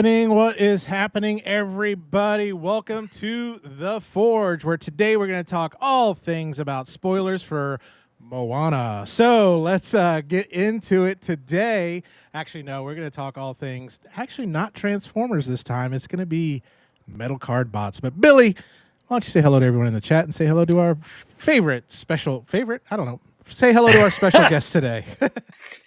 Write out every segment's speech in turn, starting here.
happening? What is happening, everybody? Welcome to The Forge, where today we're going to talk all things about spoilers for Moana. So let's get into it today. Actually, no, we're going to talk all things, actually not Transformers this time. It's going to be Metal Cardbots. But Billy, why don't you say hello to everyone in the chat and say hello to our favorite? I don't know. Say hello to our special guest today.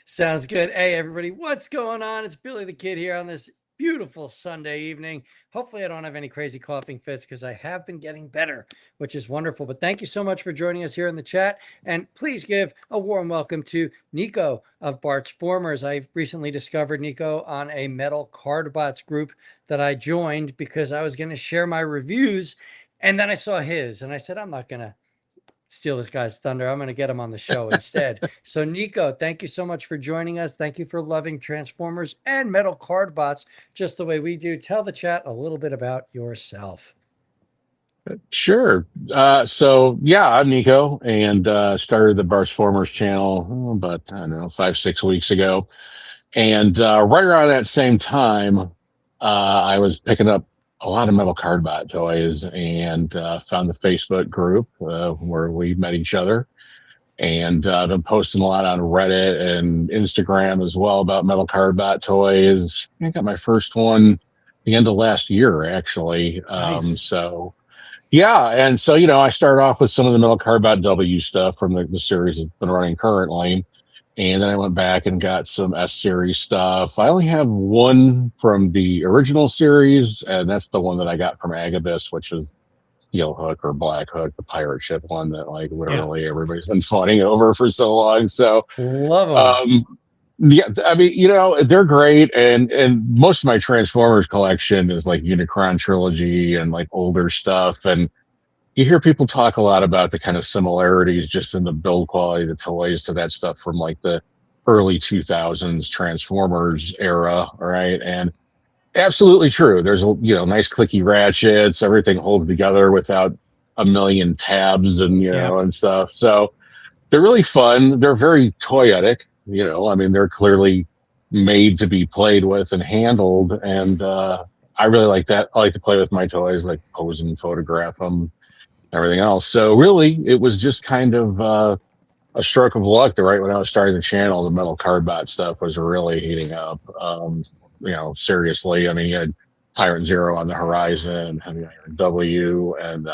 Sounds good. Hey, everybody, what's going on? It's Billy the Kid here on this beautiful Sunday evening. Hopefully, I don't have any crazy coughing fits because I have been getting better, which is wonderful. But thank you so much for joining us here in the chat. And please give a warm welcome to Nico of Bartsformers. I've recently discovered Nico on a Metal Cardbots group that I joined because I was going to share my reviews. And then I saw his, and I said, I'm not going to steal this guy's thunder. I'm going to get him on the show instead. So Nico, thank you so much for joining us. Thank you for loving Transformers and Metal Cardbots just the way we do. Tell the chat a little bit about yourself. Sure. I'm Nico and started the Bartsformers channel about, I don't know, 5-6 weeks ago. And right around that same time, I was picking up a lot of Metal Cardbot toys and found the Facebook group where we met each other. And I've been posting a lot on Reddit and Instagram as well about Metal Cardbot toys. I got my first one the end of last year, actually. Nice. I started off with some of the Metal Cardbout W stuff from the series that's been running currently. And then I went back and got some S series stuff. I only have one from the original series, and that's the one that I got from Agabus, which is Steel Hook or Black Hook, the pirate ship one that literally everybody's been fawning over for so long. So Love them. they're great, and most of my Transformers collection is like Unicron trilogy and like older stuff, and you hear people talk a lot about the kind of similarities just in the build quality of the toys to that stuff from like the early 2000s Transformers era, right? And absolutely true. There's nice clicky ratchets, everything holds together without a million tabs and and stuff. So they're really fun. They're very toyetic. They're clearly made to be played with and handled. And I really like that. I like to play with my toys, like pose and photograph them, everything else. So really, it was just kind of a stroke of luck. Right when I was starting the channel, the Metal Cardbot stuff was really heating up. Seriously. You had Tyrant Zero on the horizon, Heavy Iron W, and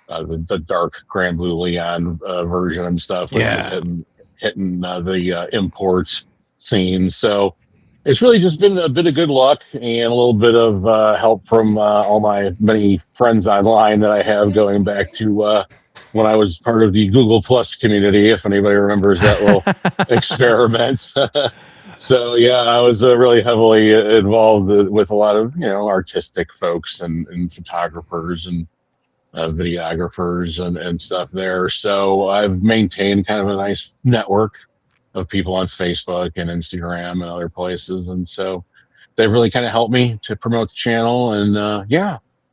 the dark Grand Blue Leon version and stuff, which is hitting the imports scene. So it's really just been a bit of good luck and a little bit of help from all my many friends online that I have going back to when I was part of the Google Plus community, if anybody remembers that little experiment. So I was really heavily involved with a lot of artistic folks and photographers and videographers and stuff there. So I've maintained kind of a nice network of people on Facebook and Instagram and other places. And so they've really kind of helped me to promote the channel. And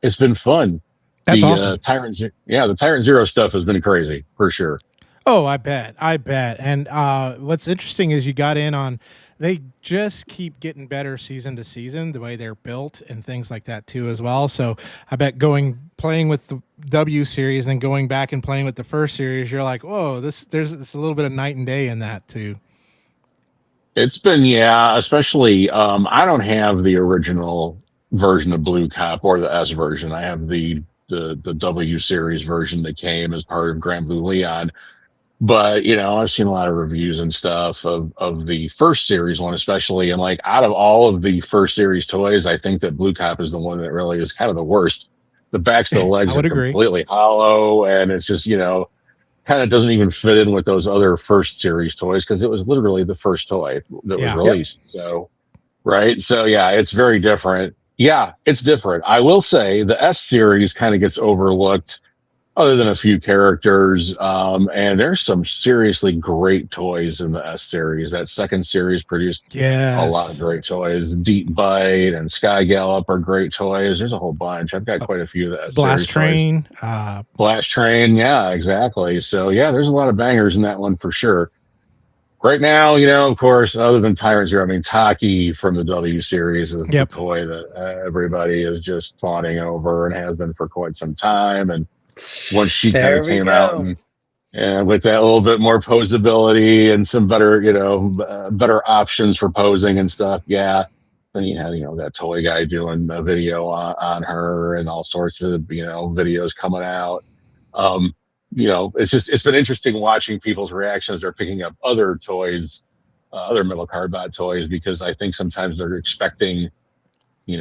it's been fun. That's awesome. The Tyrant Zero stuff has been crazy for sure. Oh, I bet. And what's interesting is you got in on, they just keep getting better season to season, the way they're built and things like that too as well. So I bet playing with the W series and then going back and playing with the first series, you're like, whoa, there's a little bit of night and day in that too. It's been, especially, I don't have the original version of Blue Cop or the S version. I have the W series version that came as part of Grand Blue Leon. But, I've seen a lot of reviews and stuff of the first series one, especially. And like out of all of the first series toys, I think that Blue Cop is the one that really is kind of the worst. The backs of the legs are completely hollow, and it's just, kind of doesn't even fit in with those other first series toys because it was literally the first toy that was released. So, right. So, it's very different. Yeah, it's different. I will say the S series kind of gets overlooked other than a few characters. And there's some seriously great toys in the S series. That second series produced a lot of great toys. Deep Bite and Sky Gallop are great toys. There's a whole bunch. I've got quite a few of the S Blast series Train. Blast Train. Yeah, exactly. So there's a lot of bangers in that one for sure. Right now, of course, other than Tyrant Zero, I mean, Taki from the W series is the Yep. toy that everybody is just fawning over and has been for quite some time. And once she kind of There we came out go. and with that little bit more posability and some better, better options for posing and stuff, yeah. Then you had, that toy guy doing a video on her and all sorts of, videos coming out. Um, it's been interesting watching people's reactions. They're picking up other toys, other metal cardbot toys, because I think sometimes they're expecting, you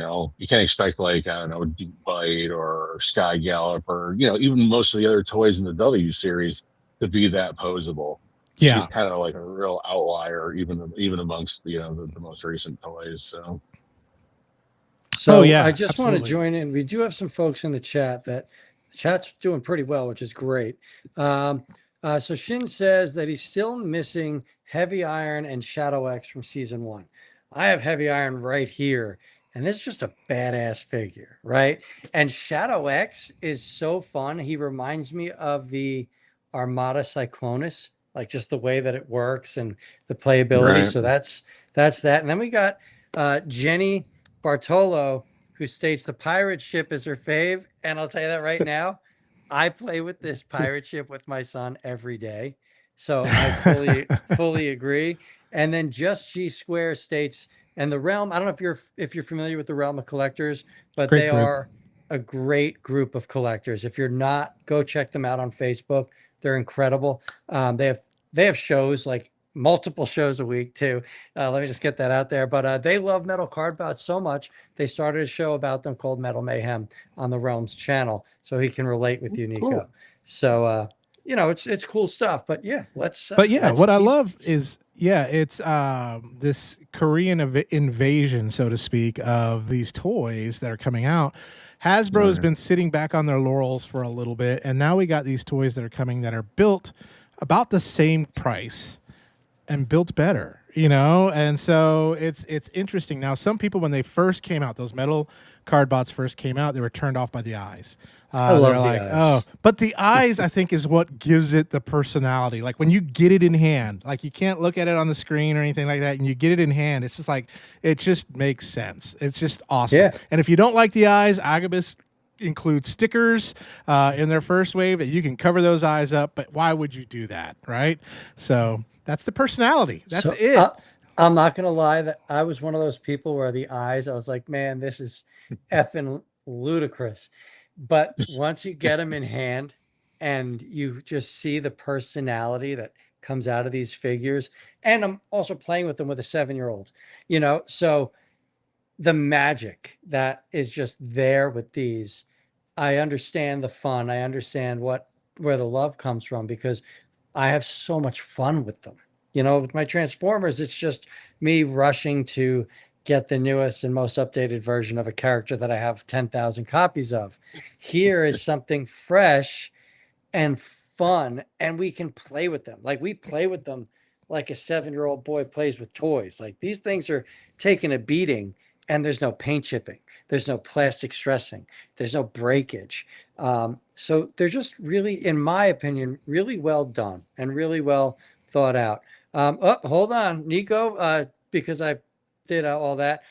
can't expect like, I don't know, Deep Bite or Sky Gallop or, even most of the other toys in the W series to be that posable. She's Yeah. kind of like a real outlier, even amongst, the most recent toys. So So I Yeah. just want to Absolutely. join in. We do have some folks in the chat that the chat's doing pretty well, which is great. So Shin says that he's still missing Heavy Iron and Shadow X from season 1. I have Heavy Iron right here, and this is just a badass figure, right? And Shadow X is so fun. He reminds me of the Armada Cyclonus, like just the way that it works and the playability. right, So that's that. And then we got Jenny Bartolo, who states the pirate ship is her fave. And I'll tell you that right now, I play with this pirate ship with my son every day. So I fully agree. And then Just G Square states, and the Realm, I don't know if you're familiar with the Realm of Collectors, but Great they group. are a great group of collectors. If you're not, go check them out on Facebook. They're incredible. They have shows, like multiple shows a week too. Let me just get that out there. But they love metal cardbots so much, they started a show about them called Metal Mayhem on the Realms channel. So he can relate with you, Nico. cool. So it's cool stuff. But yeah, let's But yeah, let's what I keep. love is it's this Korean invasion, so to speak, of these toys that are coming out. Hasbro's Right. been sitting back on their laurels for a little bit, and now we got these toys that are coming that are built about the same price and built better, and so it's interesting. Now, some people, when they first came out, those metal cardbots first came out, they were turned off by the eyes. I They're love the like, eyes. oh, but the eyes, I think, is what gives it the personality. Like when you get it in hand, like you can't look at it on the screen or anything like that, and you get it in hand, it's just like, it just makes sense. It's just awesome. Yeah. And if you don't like the eyes, Agabus include stickers in their first wave that you can cover those eyes up, but why would you do that, right? So that's the personality. That's So, it. I'm not gonna lie, that I was one of those people where the eyes, I was like, man, this is effing ludicrous. But once you get them in hand and you just see the personality that comes out of these figures, and I'm also playing with them with a 7-year-old, so the magic that is just there with these, I understand the fun. I understand where the love comes from, because I have so much fun with them. With my Transformers, it's just me rushing to get the newest and most updated version of a character that I have 10,000 copies of. Here is something fresh and fun, and we can play with them. Like we play with them like a 7-year-old boy plays with toys. Like these things are taking a beating, and there's no paint chipping, there's no plastic stressing, there's no breakage. So they're just really, in my opinion, really well done and really well thought out. Hold on, Nico, because I did all that.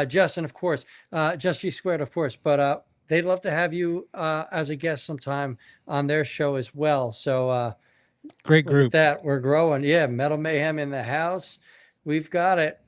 Justin, of course, Just G Squared, of course, but they'd love to have you as a guest sometime on their show as well. So Great look at group. that, we're growing. Yeah, Metal Mayhem in the house. We've got it.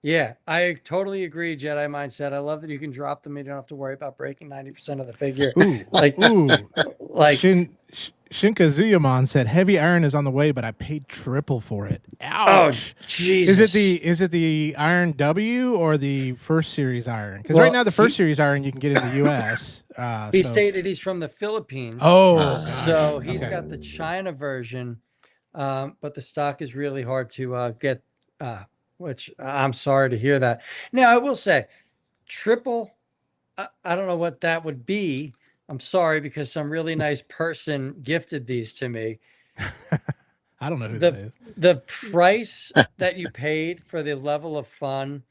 Yeah, I totally agree, Jedi Mindset. I love that you can drop them. You don't have to worry about breaking 90% of the figure. Ooh, Like, ooh. like Shinkazuyaman said, "Heavy Iron is on the way, but I paid triple for it." oh, Ouch. Jesus. Is it the Iron W or the first series Iron? Because Well, right now the first series Iron you can get in the U.S. He So, stated he's from the Philippines. oh Uh, gosh, So he's okay. got the China version, but the stock is really hard to get, which I'm sorry to hear that. Now, I will say, triple, I don't know what that would be. I'm sorry, because some really nice person gifted these to me. I don't know who that The is. the price that you paid for the level of fun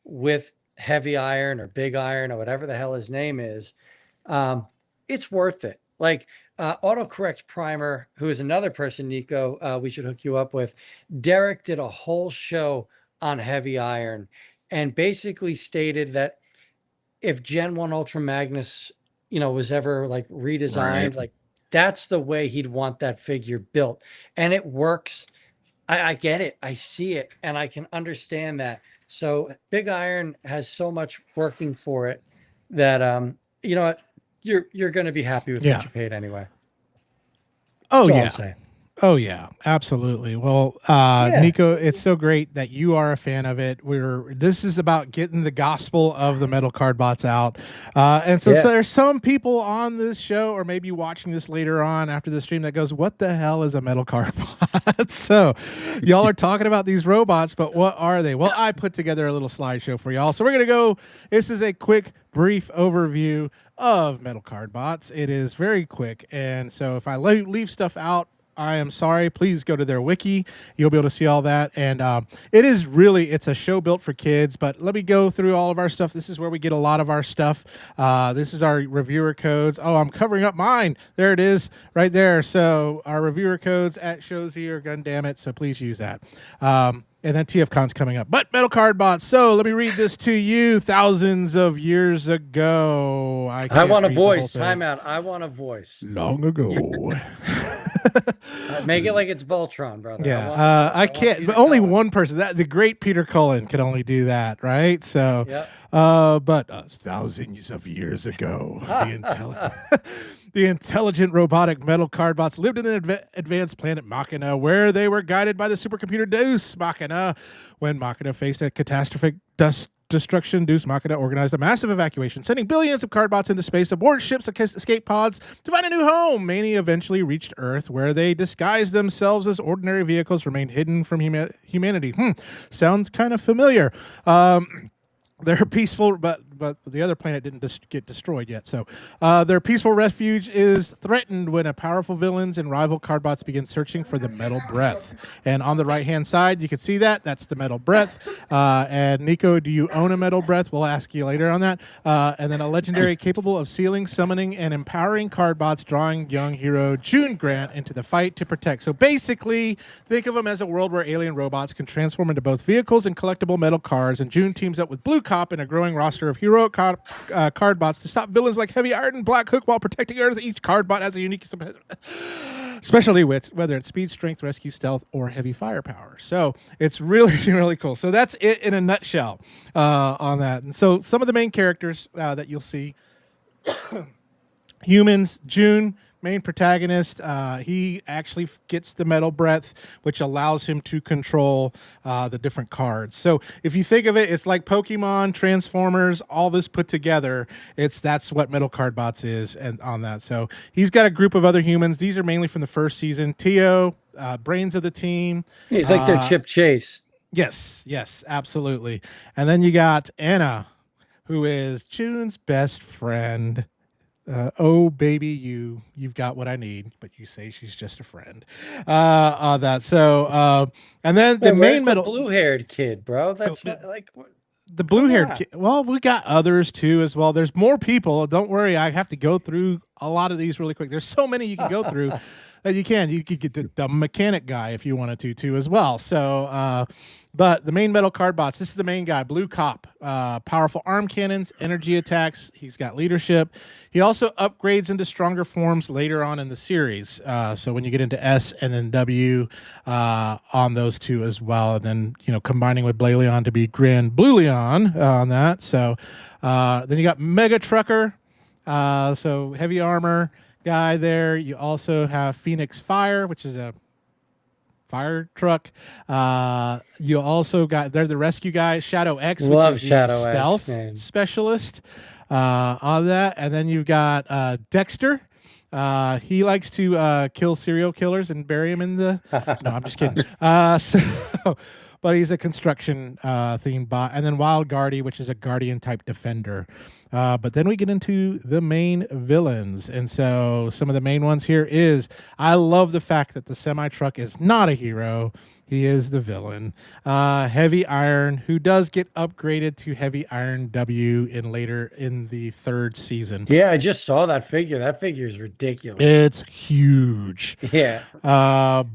with Heavy Iron or Big Iron or whatever the hell his name is, it's worth it. Like Autocorrect Primer, who is another person, Nico, we should hook you up with. Derek did a whole show on Heavy Iron and basically stated that if Gen 1 Ultra Magnus, was ever like redesigned, Right. like that's the way he'd want that figure built. And it works. I get it. I see it. And I can understand that. So Big Iron has so much working for it that, you know what? You're going to be happy with Yeah. what you paid anyway. Oh That's all yeah. I'm saying. Oh yeah, absolutely. Well, Yeah. Nico, it's so great that you are a fan of it. This is about getting the gospel of the metal Cardbots out, and so, Yeah. so there's some people on this show, or maybe watching this later on after the stream, that goes, "What the hell is a metal Cardbot?" So, y'all are talking about these robots, but what are they? Well, I put together a little slideshow for y'all, so we're gonna go. This is a quick, brief overview of metal Cardbots. It is very quick, and so if I leave stuff out, I am sorry. Please go to their wiki. You'll be able to see all that. And it's a show built for kids, but let me go through all of our stuff. This is where we get a lot of our stuff. This is our reviewer codes. Oh, I'm covering up mine. There it is right there. So our reviewer codes at shows here, gun damn it. So please use that. And then TFCon's coming up. But Metal Cardbots. So let me read this to you. Thousands of years ago. I want a voice. Time out. I want a voice. Long ago. Make it like it's Voltron, brother. Yeah, I can't. But only one person. The great Peter Cullen can only do that, right? So, Yep. but thousands of years ago, the intelligent robotic metal Cardbots lived in an advanced planet Machina, where they were guided by the supercomputer Deus Machina. When Machina faced a catastrophic destruction, Deus Machina organized a massive evacuation, sending billions of Cardbots into space aboard ships and escape pods to find a new home. Many eventually reached Earth, where they disguised themselves as ordinary vehicles, remained hidden from humanity. Sounds kind of familiar. They're peaceful, but the other planet didn't get destroyed yet. So their peaceful refuge is threatened when a powerful villains and rival Cardbots begin searching for the metal breath. And on the right-hand side, you can see that. That's the metal breath. And Nico, do you own a metal breath? We'll ask you later on that. And then a legendary capable of sealing, summoning, and empowering Cardbots, drawing young hero June Grant into the fight to protect. So basically, think of them as a world where alien robots can transform into both vehicles and collectible metal cards. And June teams up with Blue Cop and a growing roster of heroic Cardbots to stop villains like Heavy Iron and Black Hook while protecting Earth. Each Cardbot has a unique specialty, whether it's speed, strength, rescue, stealth, or heavy firepower. So it's really, really cool. So that's it in a nutshell on that. And so some of the main characters that you'll see, humans, June, main protagonist, he actually gets the metal breath, which allows him to control the different cards. So if you think of it, it's like Pokemon, Transformers, all this put together. That's what Metal Cardbots is, and on that. So he's got a group of other humans. These are mainly from the first season. Tio, brains of the team. He's like their Chip Chase. Yes, absolutely. And then you got Anna, who is June's best friend. Oh baby, you've got what I need, but you say she's just a friend. On that. So and then the main metal blue-haired kid, bro. That's like the blue-haired kid. Well, we got others too as well. There's more people. Don't worry, I have to go through a lot of these really quick. There's so many you can go through that you could get the mechanic guy if you wanted to too as well. So but the main metal Cardbots, this is the main guy, Blue Cop. Powerful arm cannons, energy attacks. He's got leadership. He also upgrades into stronger forms later on in the series. So when you get into S and then W on those two as well, and then combining with Blaeleon to be Grand Blue Leon on that. So then you got Mega Trucker. So heavy armor guy there. You also have Phoenix Fire, which is a fire truck. You also got the rescue guy, Shadow X, which is the stealth specialist on that. And then you've got Dexter. He likes to kill serial killers and bury them in the. No, I'm just kidding. But he's a construction themed bot. And then Wild Guardy, which is a guardian type defender. But then we get into the main villains. And so some of the main ones here is I love the fact that the semi truck is not a hero. He is the villain. Heavy Iron, who does get upgraded to Heavy Iron W later in the third season. Yeah, I just saw that figure. That figure is ridiculous. It's huge. Yeah.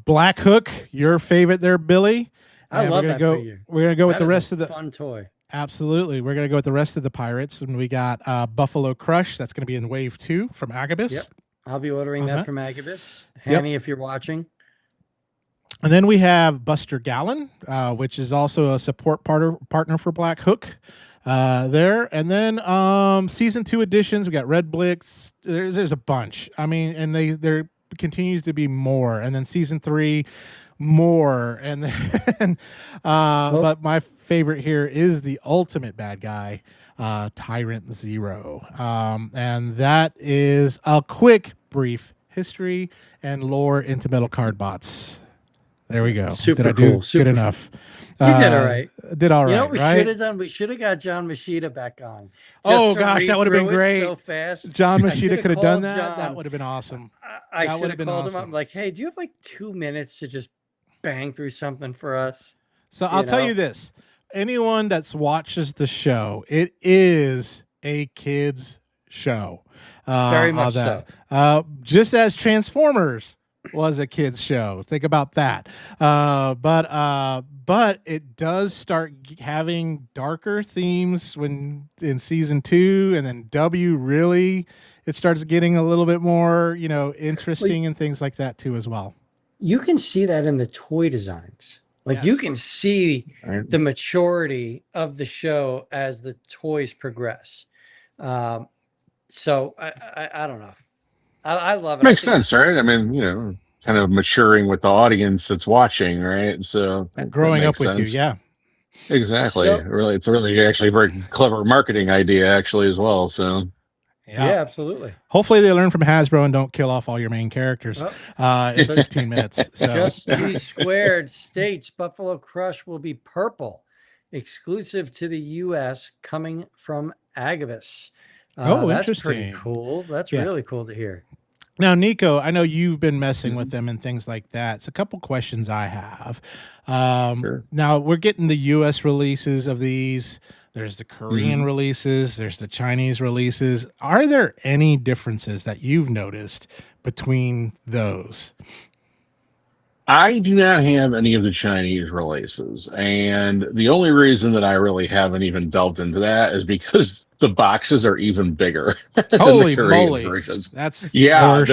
Black Hook, your favorite there, Billy. I love that figure. We're gonna go with That the is rest a of the fun toy. Absolutely. We're gonna go with the rest of the pirates, and we got Buffalo Crush. That's gonna be in wave 2 from Agabus. Yep. I'll be ordering that from Agabus. Hanny, if you're watching. And then we have Buster Gallon, which is also a support partner for Black Hook there. And then season 2 editions, we got Red Blitz. There's a bunch. I mean, and there continues to be more. And then season 3, more. And then, but my favorite here is the ultimate bad guy, Tyrant Zero. And that is a quick, brief history and lore into Metal Cardbots. There we go. Super did I cool. do good enough? You did all right. Did all right. You know what we right? should have done? We should have got John Machida back on. Oh gosh, that would have been great. So fast. John Machida could have done that. John. That would have been awesome. I should have called him up. I'm like, hey, do you have like 2 minutes to just bang through something for us? So I'll tell you this: anyone that's watches the show, it is a kids show. Very much so. Just as Transformers was a kids show. Think about that. But it does start having darker themes when in season 2, and then W really it starts getting a little bit more, interesting and things like that too as well. You can see that in the toy designs. Like you can see the maturity of the show as the toys progress. So I don't know. I love it. Makes sense, right? I mean, kind of maturing with the audience that's watching, right? So growing up with you, yeah. Exactly. So, it's really actually a very clever marketing idea, actually, as well. So yeah, absolutely. Hopefully they learn from Hasbro and don't kill off all your main characters in 15 minutes. So. Just G Squared states Buffalo Crush will be purple, exclusive to the U.S., coming from Agabus. That's interesting. Pretty cool. That's really cool to hear. Now, Nico, I know you've been messing with them and things like that. It's a couple questions I have. Sure. Now, we're getting the U.S. releases of these. There's the Korean releases. There's the Chinese releases. Are there any differences that you've noticed between those? I do not have any of the Chinese releases, and the only reason that I really haven't even delved into that is because the boxes are even bigger than Holy the Korean moly. versions. That's well,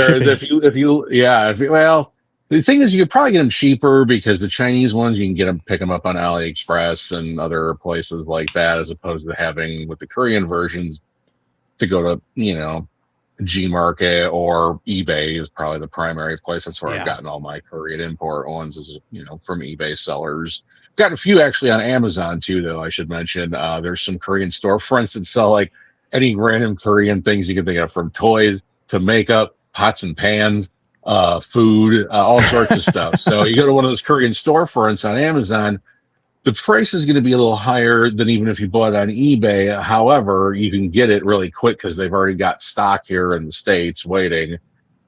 the thing is, you could probably get them cheaper because the Chinese ones you can pick them up on AliExpress and other places like that, as opposed to having with the Korean versions to go to G Market or eBay is probably the primary place. That's where I've gotten all my Korean import ones, is from eBay sellers. Got a few actually on Amazon too, though. I should mention there's some Korean storefronts that sell like any random Korean things you can think of, from toys to makeup, pots and pans, food, all sorts of stuff. So you go to one of those Korean storefronts on Amazon, the price is going to be a little higher than even if you bought it on eBay. However, you can get it really quick because they've already got stock here in the States waiting.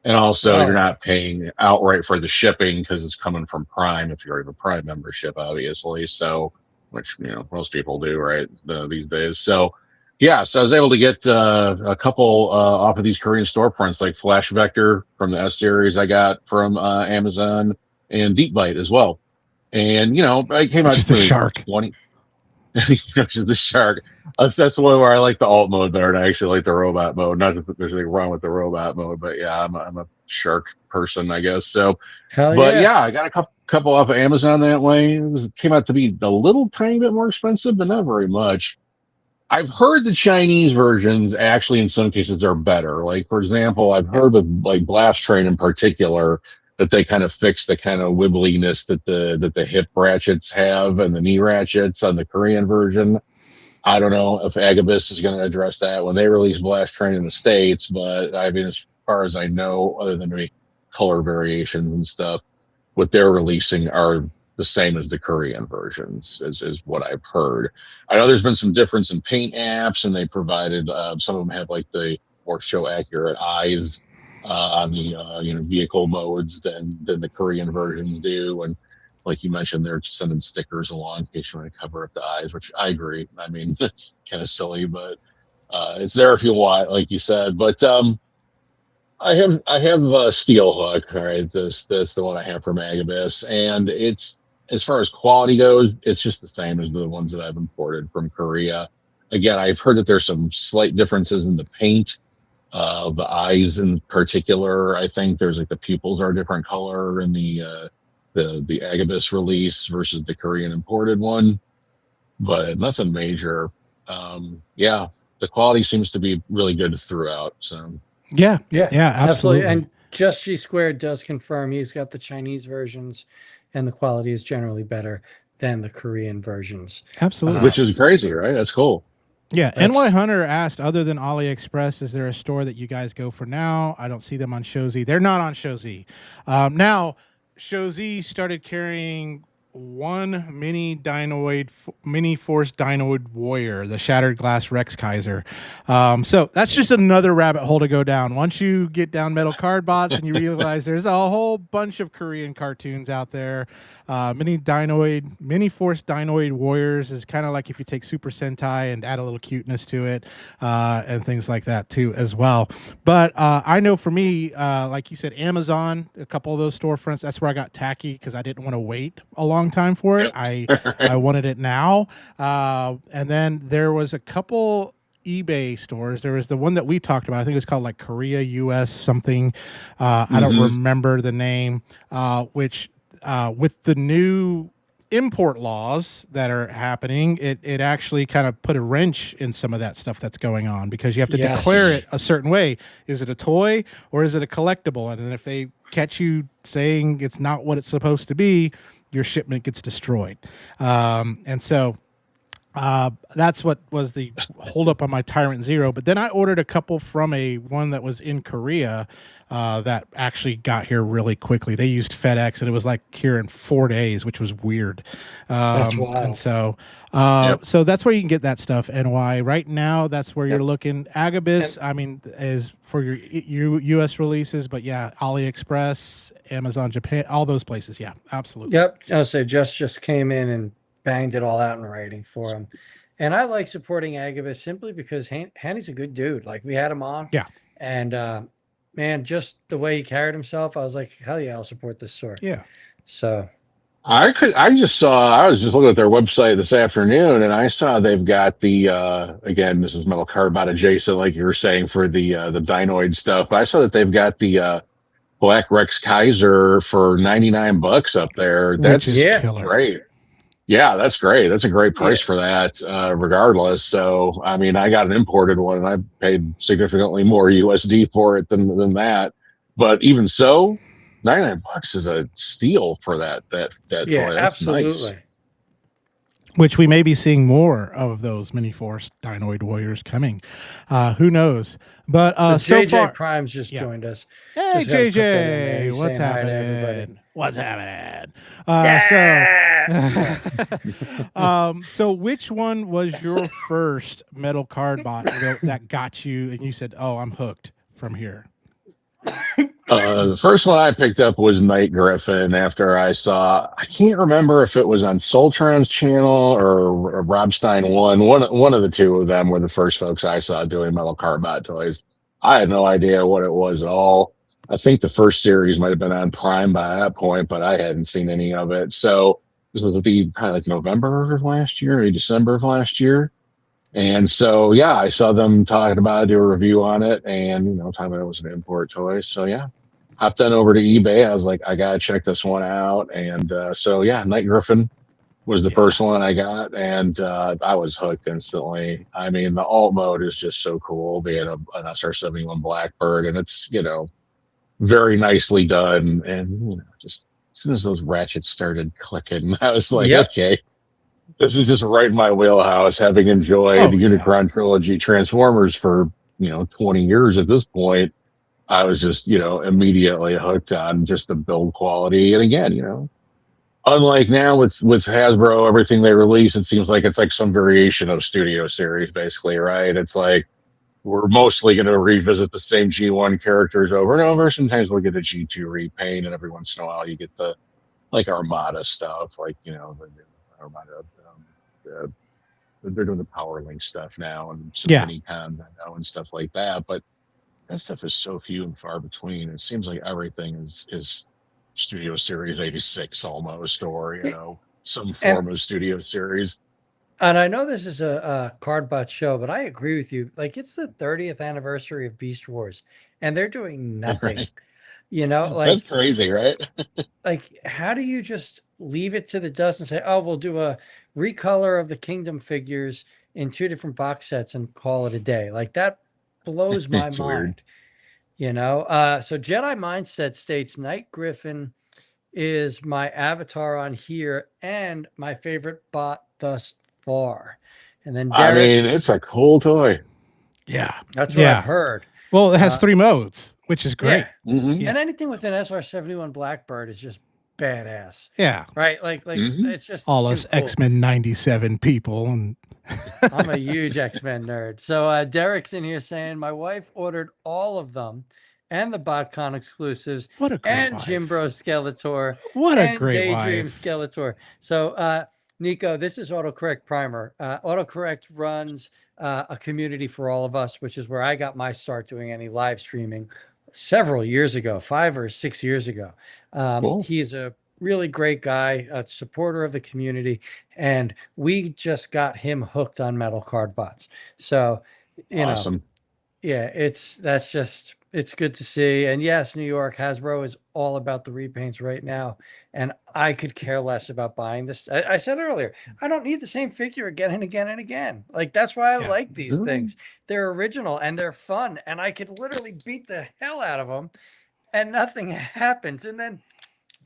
And also, you're not paying outright for the shipping because it's coming from Prime, if you already have a Prime membership, obviously. So, which, most people do, right, these days. So, so I was able to get a couple off of these Korean storefronts, like Flash Vector from the S series I got from Amazon, and Deep Bite as well. And I came out just the shark. 20. The shark. That's the one where I like the alt mode better, and I actually like the robot mode. Not that there's anything wrong with the robot mode, but yeah, I'm a shark person, I guess. So, I got a couple off of Amazon that way. It came out to be a little tiny bit more expensive, but not very much. I've heard the Chinese versions actually, in some cases, are better. Like, for example, I've heard of like Blast Train in particular, that they kind of fix the kind of wibbliness that the hip ratchets have and the knee ratchets on the Korean version. I don't know if Agabus is going to address that when they release Blast Train in the States, but I mean, as far as I know, other than maybe color variations and stuff, what they're releasing are the same as the Korean versions, is what I've heard. I know there's been some difference in paint apps, and they provided some of them have like the more show accurate eyes on the vehicle modes than the Korean versions do, and like you mentioned, they're sending stickers along in case you want to cover up the eyes, which I agree. I mean, it's kind of silly, but it's there if you want, like you said. But I have a steel hook. All right, this the one I have from Agabus, and it's as far as quality goes, it's just the same as the ones that I've imported from Korea. Again, I've heard that there's some slight differences in the paint. The eyes in particular, I think there's like the pupils are a different color in the Agabus release versus the Korean imported one, but nothing major. Yeah, the quality seems to be really good throughout. So Yeah, Yeah, yeah, absolutely. And Just G Squared does confirm he's got the Chinese versions, and the quality is generally better than the Korean versions. Absolutely. which is crazy, right? That's cool. Yeah, That's- NY Hunter asked, other than AliExpress, is there a store that you guys go for now? I don't see them on Shozi. They're not on Shozi. Now, Shozi started carrying one mini force dinoid warrior, the Shattered Glass Rex Kaiser. So that's just another rabbit hole to go down. Once you get down Metal Cardbots and you realize there's a whole bunch of Korean cartoons out there. Mini force dinoid warriors is kind of like if you take Super Sentai and add a little cuteness to it, and things like that too as well. But I know for me, like you said, Amazon, a couple of those storefronts, that's where I got tacky because I didn't want to wait a long time for it. I wanted it now. And then there was a couple eBay stores. There was the one that we talked about. I think it was called like Korea US something. I don't remember the name, which with the new import laws that are happening, it actually kind of put a wrench in some of that stuff that's going on, because you have to declare it a certain way. Is it a toy or is it a collectible? And then if they catch you saying it's not what it's supposed to be, your shipment gets destroyed. And so that's what was the holdup on my Tyrant Zero. But then I ordered a couple from one that was in Korea that actually got here really quickly. They used FedEx, and it was like here in 4 days, which was weird. That's wild. And so, so that's where you can get that stuff. NY right now, that's where you're looking. Agabus, I mean, is for your U.S. releases, but yeah, AliExpress, Amazon Japan, all those places. Yeah, absolutely. Yep. I'll say just came in and banged it all out in writing for him. And I like supporting Agabus simply because Hanny's a good dude. Like, we had him on. Yeah. And man, just the way he carried himself, I was like, hell yeah, I'll support this store. Yeah. So I was just looking at their website this afternoon, and I saw they've got the again, this is Metal Cardbot adjacent, like you were saying, for the Dinoid stuff. But I saw that they've got the Black Rex Kaiser for $99 up there. That's killer. Great. Yeah, that's great. That's a great price for that, regardless. So, I mean, I got an imported one, and I paid significantly more USD for it than that. But even so, $99 is a steal for that toy. That's absolutely. nice. Which we may be seeing more of those mini force dinoid warriors coming. Who knows? But so JJ far, Prime's just joined us. Hey Just gotta put that in there. JJ, He's what's saying hi to everybody. happening? What's happening? So which one was your first Metal Cardbot that got you, and you said, "Oh, I'm hooked from here"? The first one I picked up was Night Griffin. After I can't remember if it was on Soltron's channel or Rob Stein one of the two of them were the first folks I saw doing Metal Cardbot toys. I had no idea what it was at all. I think the first series might have been on Prime by that point, but I hadn't seen any of it. So this was probably like November of last year, or December of last year. And so, yeah, I saw them talking about it, do a review on it, and, talking about it was an import toy. So, yeah, hopped on over to eBay. I was like, I got to check this one out. And so, yeah, Night Griffin was the first one I got, and I was hooked instantly. I mean, the alt mode is just so cool, being an SR-71 Blackbird, and it's, very nicely done. And, just as soon as those ratchets started clicking, I was like, okay. This is just right in my wheelhouse, having enjoyed the Unicron trilogy Transformers for, 20 years at this point. I was just, immediately hooked on just the build quality. And again, unlike now with Hasbro, everything they release, it seems like it's like some variation of Studio Series, basically, right? It's like we're mostly going to revisit the same G1 characters over and over. Sometimes we'll get a G2 repaint, and every once in a while you get the like Armada stuff, like the new Armada. They're doing the Power Link stuff now and some Yeah. Minicon now and stuff like that, but that stuff is so few and far between. It seems like everything is Studio Series 86 almost, or some And form of Studio Series. and I know this is a Cardbot show, but I agree with you. Like it's the 30th anniversary of Beast Wars, and they're doing nothing. Right? You know, That's crazy, right? like how do you just leave it to the dust and say, "Oh, we'll do a recolor of the Kingdom figures in two different box sets and call it a day?" Like that blows my It's weird. mind. So Jedi Mindset states Night Griffin is my avatar on here and my favorite bot thus far. And then I Derek mean, it's is a cool toy. Yeah. that's what I've heard. Well, it has Uh, 3 modes, which is great. Yeah. Mm-hmm. And anything with an SR-71 Blackbird is just badass. Yeah. Right? Like Mm-hmm. it's just All too us cool. X-Men 97 people. And I'm a huge X-Men nerd. So Derek's in here saying my wife ordered all of them and the BotCon exclusives what a great and wife. Jimbro Skeletor What a and great Daydream wife. Skeletor. So Nico, this is autocorrect primer. Autocorrect runs a community for all of us, which is where I got my start doing any live streaming several years ago, 5 or 6 years ago. Cool. He is a really great guy, a supporter of the community, and we just got him hooked on metal Cardbots. So, Awesome. it's good to see. And yes, New York Hasbro is all about the repaints right now, and I could care less about buying this. I said earlier, I don't need the same figure again and again and again. Like that's why I Yeah. like these things. They're original and they're fun, and I could literally beat the hell out of them, and nothing happens. And then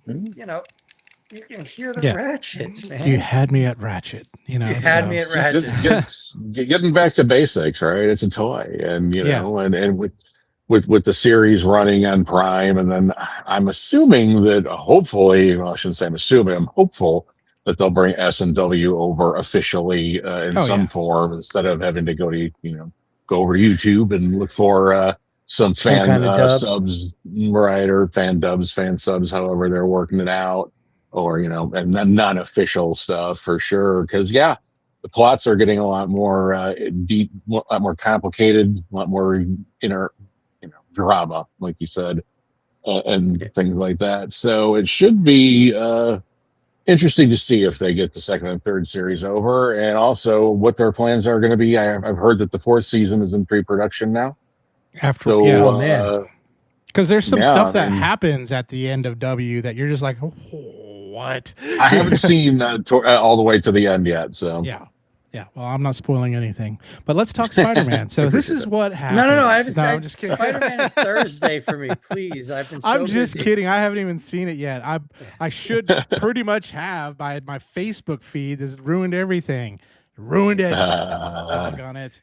you can hear the Yeah. ratchets, man. You had me at Ratchet, You had me at ratchets. Just getting back to basics, right? It's a toy, and and with the series running on Prime, and then I'm assuming that hopefully, well, I shouldn't say I'm assuming, I'm hopeful that they'll bring S&W over officially in some form instead of having to go to go over to YouTube and look for some fan kind of dub. subs, right, or fan dubs, fan subs, however they're working it out, or and then non-official stuff for sure. Because the plots are getting a lot more deep, a lot more complicated, a lot more inner, drama, like you said, and things like that. So it should be interesting to see if they get the second and third series over, and also what their plans are going to be. I've heard that the fourth season is in pre-production now. After, So, Oh, man. because there's some yeah, stuff that I mean- happens at the end of W that you're just like, oh, what? I haven't seen all the way to the end yet. So Yeah. Well, I'm not spoiling anything, but let's talk Spider-Man. So this is what happens. No, I haven't. I'm just kidding. Spider-Man is Thursday for me. Please, I've been. So I'm just busy. kidding. I haven't even seen it yet. I should pretty much have by my Facebook feed. Has ruined everything. Ruined it. Doggone it.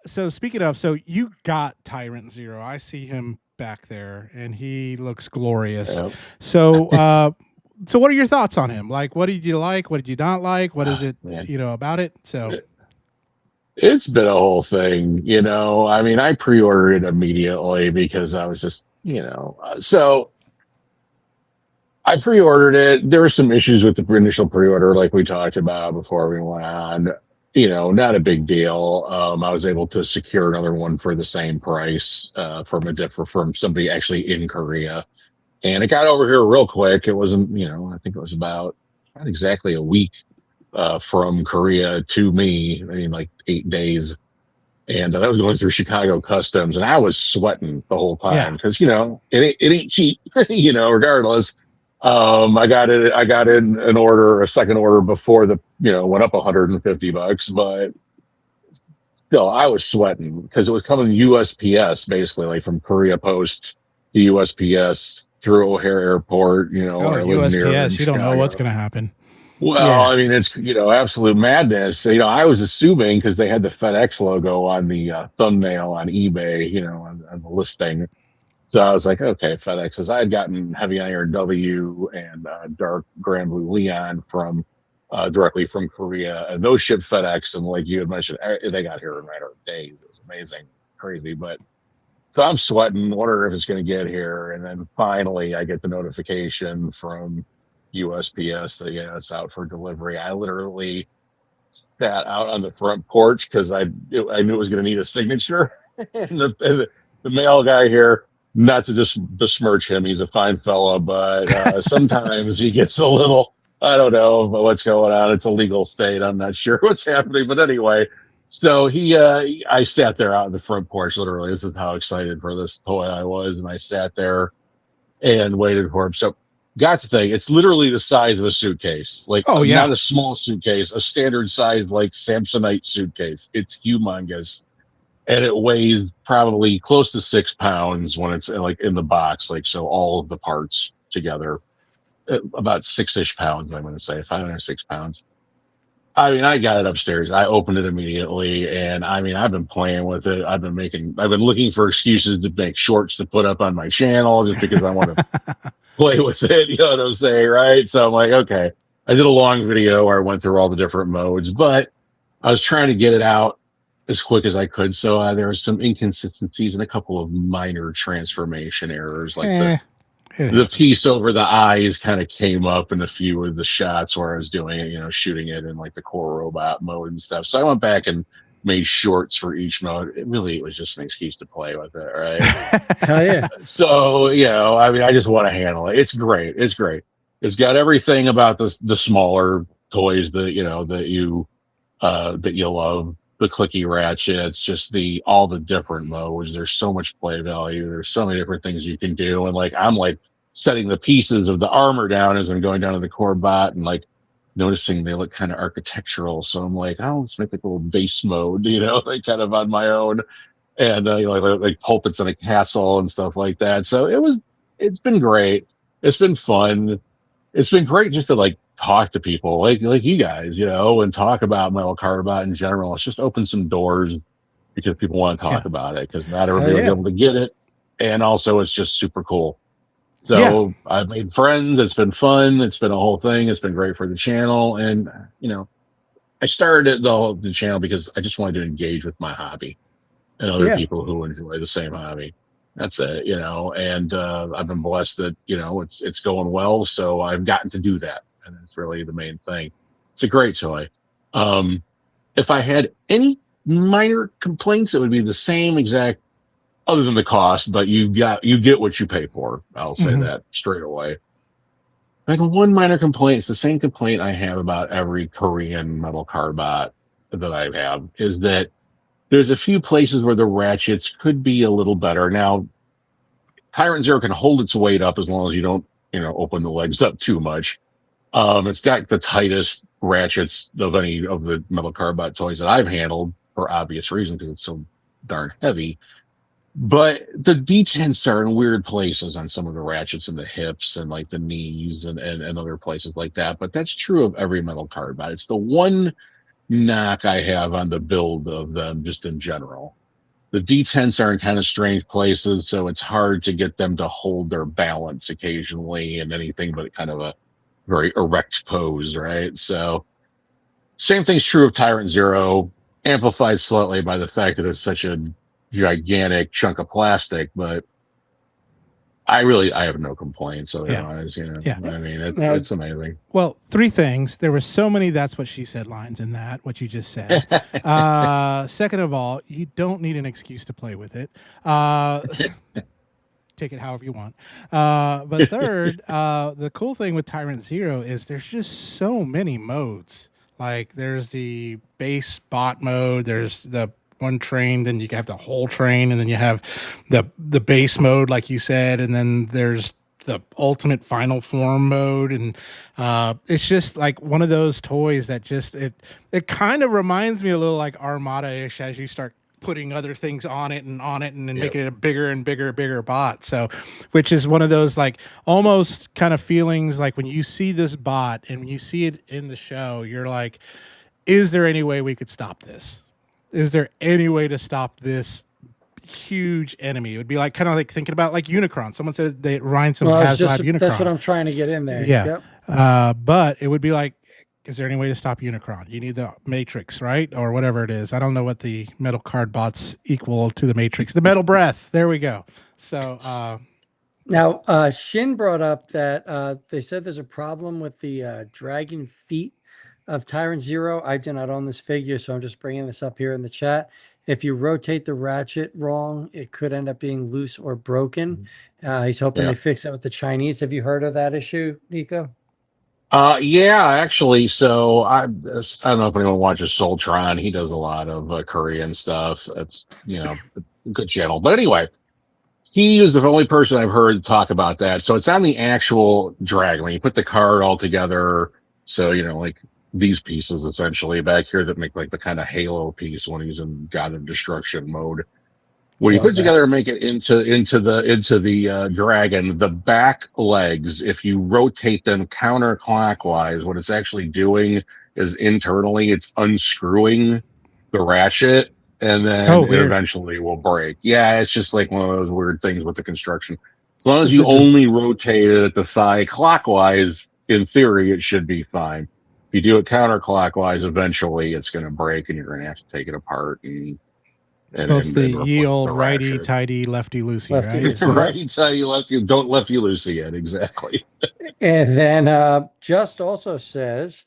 So speaking of, so you got Tyrant Zero. I see him back there, and he looks glorious. Yep. So. So what are your thoughts on him? Like, what did you like? What did you not like? What is it, about it? So it's been a whole thing, I mean, I pre-ordered it immediately because I was just, so I pre-ordered it. There were some issues with the initial pre-order, like we talked about before we went on, not a big deal. I was able to secure another one for the same price, from somebody actually in Korea. And it got over here real quick. It wasn't, I think it was about not exactly a week from Korea to me. I mean, like 8 days. And that was going through Chicago Customs. And I was sweating the whole time because, it ain't cheap, regardless. I got in a second order before went up $150, but still I was sweating because it was coming USPS basically, like from Korea Post to USPS through O'Hare Airport, I live near USPS, you don't know Chicago. what's going to happen. Well, I mean, it's, absolute madness. I was assuming because they had the FedEx logo on the thumbnail on eBay, on the listing. So I was like, okay, FedEx, because I had gotten Heavy Iron W and Dark Grand Blue Leon from directly from Korea, and those shipped FedEx, and like you had mentioned, they got here in a matter of days. It was amazing, crazy. But so I'm sweating, wondering if it's going to get here, and then finally I get the notification from USPS that yeah, it's out for delivery. I literally sat out on the front porch because I knew it was going to need a signature. And the mail guy here, not to just besmirch him, he's a fine fella, but sometimes he gets a little, I don't know what's going on. It's a legal state. I'm not sure what's happening, but anyway. So I sat there out on the front porch. Literally, this is how excited for this toy I was, and I sat there and waited for him. So got to think, it's literally the size of a suitcase, like Oh yeah. not a small suitcase, a standard size like Samsonite suitcase. It's humongous, and it weighs probably close to 6 pounds when it's like in the box, like so all of the parts together, about 6-ish pounds. I'm going to say 5 or 6 pounds. I mean, I got it upstairs. I opened it immediately, and I mean, I've been playing with it. I've been looking for excuses to make shorts to put up on my channel just because I want to play with it. You know what I'm saying, right? So I'm like, okay. I did a long video where I went through all the different modes, but I was trying to get it out as quick as I could. So there were some inconsistencies and a couple of minor transformation errors, like It the happens. piece over the eyes kind of came up in a few of the shots where I was doing it, shooting it in like the core robot mode and stuff. So I went back and made shorts for each mode. It was just an excuse to play with it, right? Hell yeah. So, I mean, I just want to handle it. It's great. It's great. It's got everything about the smaller toys that you love. The clicky ratchet. It's just all the different modes. There's so much play value. There's so many different things you can do. And like I'm like setting the pieces of the armor down as I'm going down to the core bot and like noticing they look kind of architectural. So I'm like, oh, let's make like a little base mode, like kind of on my own. And like pulpits in a castle and stuff like that. So it's been great. It's been fun. It's been great just to like talk to people like you guys, and talk about Metal Cardbot in general. It's just opened some doors because people want to talk Yeah. about it because not Hell everybody's yeah. able to get it. And also it's just super cool. Yeah. So I've made friends. It's been fun. It's been a whole thing. It's been great for the channel. And, I started the channel because I just wanted to engage with my hobby and other Yeah. people who enjoy the same hobby. That's it, and I've been blessed that it's going well, so I've gotten to do that, and it's really the main thing. It's a great toy. If I had any minor complaints, it would be the same exact, other than the cost. But you get what you pay for. I'll say Mhm. that straight away. Like one minor complaint, it's the same complaint I have about every Korean metal carbot that I have, is that there's a few places where the ratchets could be a little better. Now, Tyrant Zero can hold its weight up as long as you don't, open the legs up too much. It's got the tightest ratchets of any of the metal carbot toys that I've handled for obvious reasons because it's so darn heavy. But the detents are in weird places on some of the ratchets in the hips and like the knees and other places like that. But that's true of every metal carbot. It's the one knock I have on the build of them just in general. The detents are in kind of strange places, so it's hard to get them to hold their balance occasionally in anything but kind of a very erect pose, right? So same thing's true of Tyrant Zero, amplified slightly by the fact that it's such a gigantic chunk of plastic, but I have no complaints Yeah. otherwise, Yeah. I mean Now, it's amazing. Well, three things. There were so many "that's what she said" lines in that, what you just said. Second of all, you don't need an excuse to play with it. Take it however you want. But third, the cool thing with Tyrant Zero is there's just so many modes. Like there's the base bot mode, there's the one train, then you have the whole train, and then you have the base mode, like you said, and then there's the ultimate final form mode, and it's just like one of those toys that just it kind of reminds me a little like Armada-ish as you start putting other things on it and then Yep. making it a bigger and bigger bot. So, which is one of those like almost kind of feelings like when you see this bot and when you see it in the show, you're like, is there any way we could stop this? Is there any way to stop this huge enemy. It would be like kind of like thinking about like Unicron. Someone said they Rhinestone Well, has to have Unicron. that's what I'm trying to get in there. Yeah. Yep. But it would be like, is there any way to stop Unicron? You need the Matrix, right? Or whatever it is. I don't know what the metal Cardbots equal to the Matrix. The metal breath. There we go. So now Shin brought up that they said there's a problem with the dragon feet of Tyrant Zero. I do not own this figure, so I'm just bringing this up here in the chat. If you rotate the ratchet wrong, it could end up being loose or broken. He's hoping they fix it with the Chinese. Have you heard of that issue, Nico? Yeah, actually. So I don't know if anyone watches Soltron. He does a lot of Korean stuff. That's a good channel. But anyway, he is the only person I've heard talk about that. So it's on the actual dragon. When you put the card all together, so like these pieces essentially back here that make like the kind of halo piece when he's in God of Destruction mode. When you put it together and make it into the dragon, the back legs, if you rotate them counterclockwise, what it's actually doing is internally it's unscrewing the ratchet, and then it eventually will break. Yeah, it's just like one of those weird things with the construction. As long as you only rotate it at the thigh clockwise, in theory, it should be fine. If you do it counterclockwise, eventually it's going to break, and you're going to have to take it apart and it's the ye old righty tighty lefty loosey, right? Righty tighty lefty, don't lefty loosey it, exactly. And then Just also says,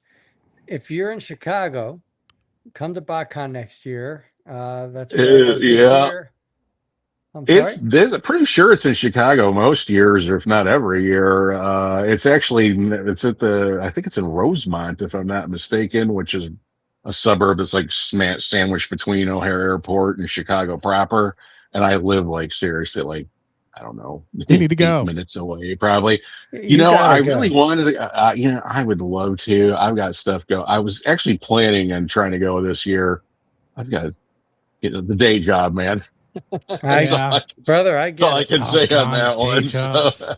if you're in Chicago, come to BotCon next year. That's where it was this year. I'm sorry? Pretty sure it's in Chicago most years, or if not every year. It's at I think it's in Rosemont, if I'm not mistaken, which is a suburb that's like sandwiched between O'Hare Airport and Chicago proper. And I live like seriously, like, I don't know, you need to go 8 minutes away, probably. I really wanted to, I would love to. I've got stuff go. I was actually planning on trying to go this year. I've got, the day job, man. Brother, I get all I can say on that one. So.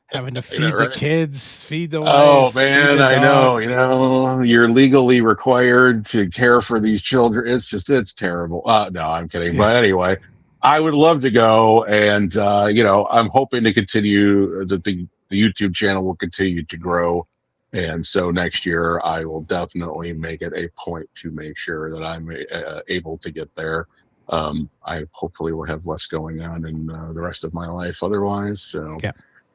Having to feed the kids, feed the wife. Oh man, I know. You're legally required to care for these children. It's terrible. No, I'm kidding. But anyway, I would love to go, and I'm hoping to continue that the YouTube channel will continue to grow, and so next year I will definitely make it a point to make sure that I'm able to get there. I hopefully will have less going on in the rest of my life otherwise. So. Yeah.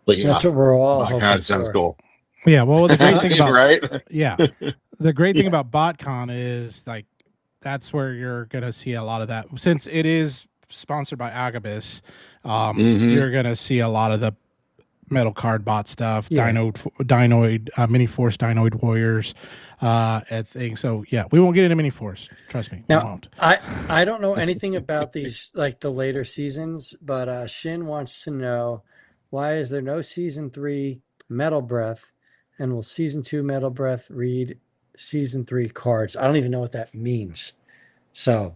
But yeah, that's what we're all hoping God, sounds cool. Yeah, well, the great thing about right? Yeah, the great thing about BotCon is like that's where you're gonna see a lot of that. Since it is sponsored by Agabus, you're gonna see a lot of the metal Cardbot stuff, Dinoid, Mini Force Dinoid Warriors, and things. So yeah, we won't get into Mini Force. Trust me, now, we won't. I don't know anything about these like the later seasons, but Shin wants to know. Why is there no season 3 Metal Breath? And will season 2 Metal Breath read season 3 cards? I don't even know what that means. So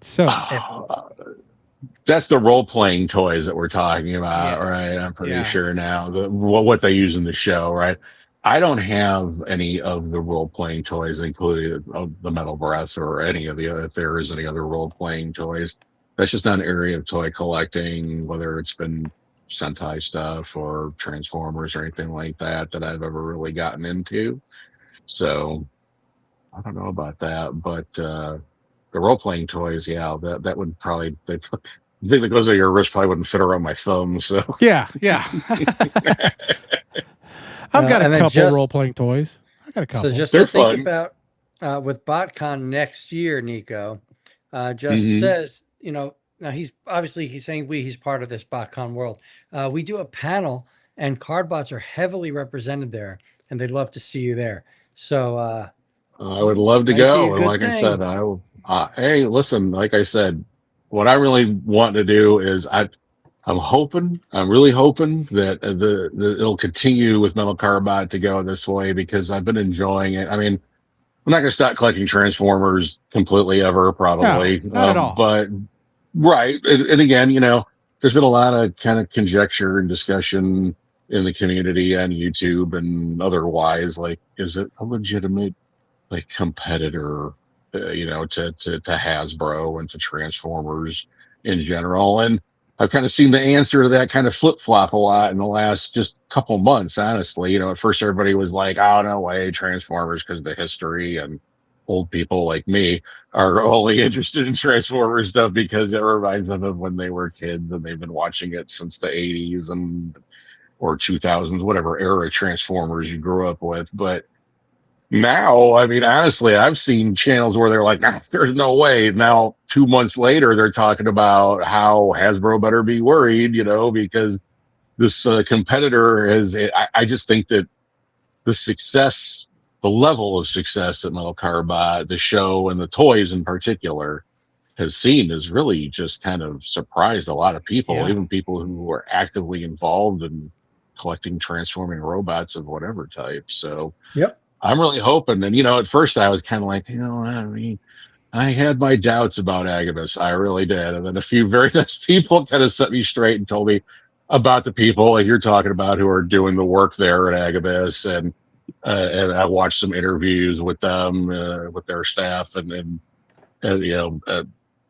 that's the role-playing toys that we're talking about, right? I'm pretty sure now what they use in the show, right? I don't have any of the role-playing toys, including the Metal Breath or any of the other, if there is any other role-playing toys. That's just not an area of toy collecting, whether it's been Sentai stuff or Transformers or anything like that I've ever really gotten into. So I don't know about that, but the role-playing toys, that would probably the thing that goes on your wrist probably wouldn't fit around my thumb. So yeah. I've got a couple role-playing toys. I got a couple. So just to think about with BotCon next year, Nico, says, now he's saying he's part of this BotCon world. We do a panel and Cardbots are heavily represented there and they'd love to see you there. So I would love to go. And like I said, I will, hey, listen, like I said, what I really want to do is I'm really hoping that it'll continue with Metal Carbot to go this way because I've been enjoying it. I mean, I'm not going to stop collecting Transformers completely ever, probably. No, not at all. But right. And again, there's been a lot of kind of conjecture and discussion in the community on YouTube and otherwise, like, is it a legitimate like competitor, to Hasbro and to Transformers in general? And I've kind of seen the answer to that kind of flip flop a lot in the last just couple months, honestly. At first everybody was like, oh, no way, Transformers, because of the history, and old people like me are only interested in Transformers stuff because it reminds them of when they were kids and they've been watching it since the 80s and or 2000s, whatever era Transformers you grew up with. But now, I mean, honestly, I've seen channels where they're like, nah, there's no way. Now, 2 months later, they're talking about how Hasbro better be worried, because this competitor has. I just think that the success, the level of success that Metal Carbot, the show, and the toys in particular has seen is really just kind of surprised a lot of people, Yeah. even people who are actively involved in collecting transforming robots of whatever type. So, Yep. I'm really hoping. And, at first I was kind of like, I mean, I had my doubts about Agabus. I really did. And then a few very nice people kind of set me straight and told me about the people like you're talking about who are doing the work there at Agabus. And I watched some interviews with them, with their staff. And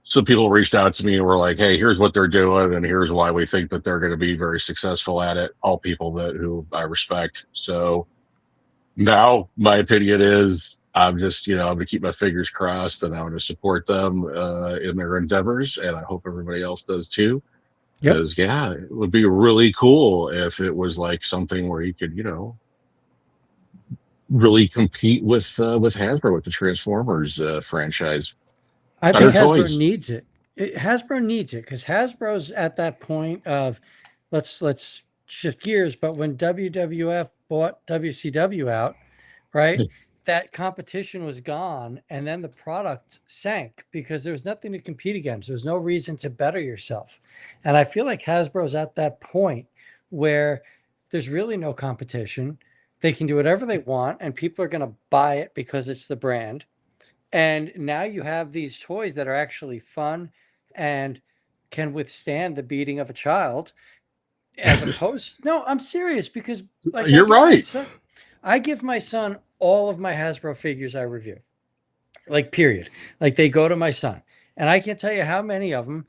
some people reached out to me and were like, hey, here's what they're doing. And here's why we think that they're going to be very successful at it. All people who I respect. So, now my opinion is I'm just, I'm going to keep my fingers crossed and I'm going to support them in their endeavors. And I hope everybody else does too. Yep. Because, yeah, it would be really cool if it was like something where you could, really compete with Hasbro, with the Transformers franchise. I Better think Hasbro toys. needs it. Hasbro needs it because Hasbro's at that point of let's shift gears. But when WWF bought WCW out, right, that competition was gone, and then the product sank because there was nothing to compete against. There was no reason to better yourself, and I feel like Hasbro's at that point where there's really no competition. They can do whatever they want, and people are going to buy it because it's the brand. And now you have these toys that are actually fun and can withstand the beating of a child, as opposed. No, I'm serious because like You're right. I give my son all of my Hasbro figures I review. Like period. Like they go to my son. And I can't tell you how many of them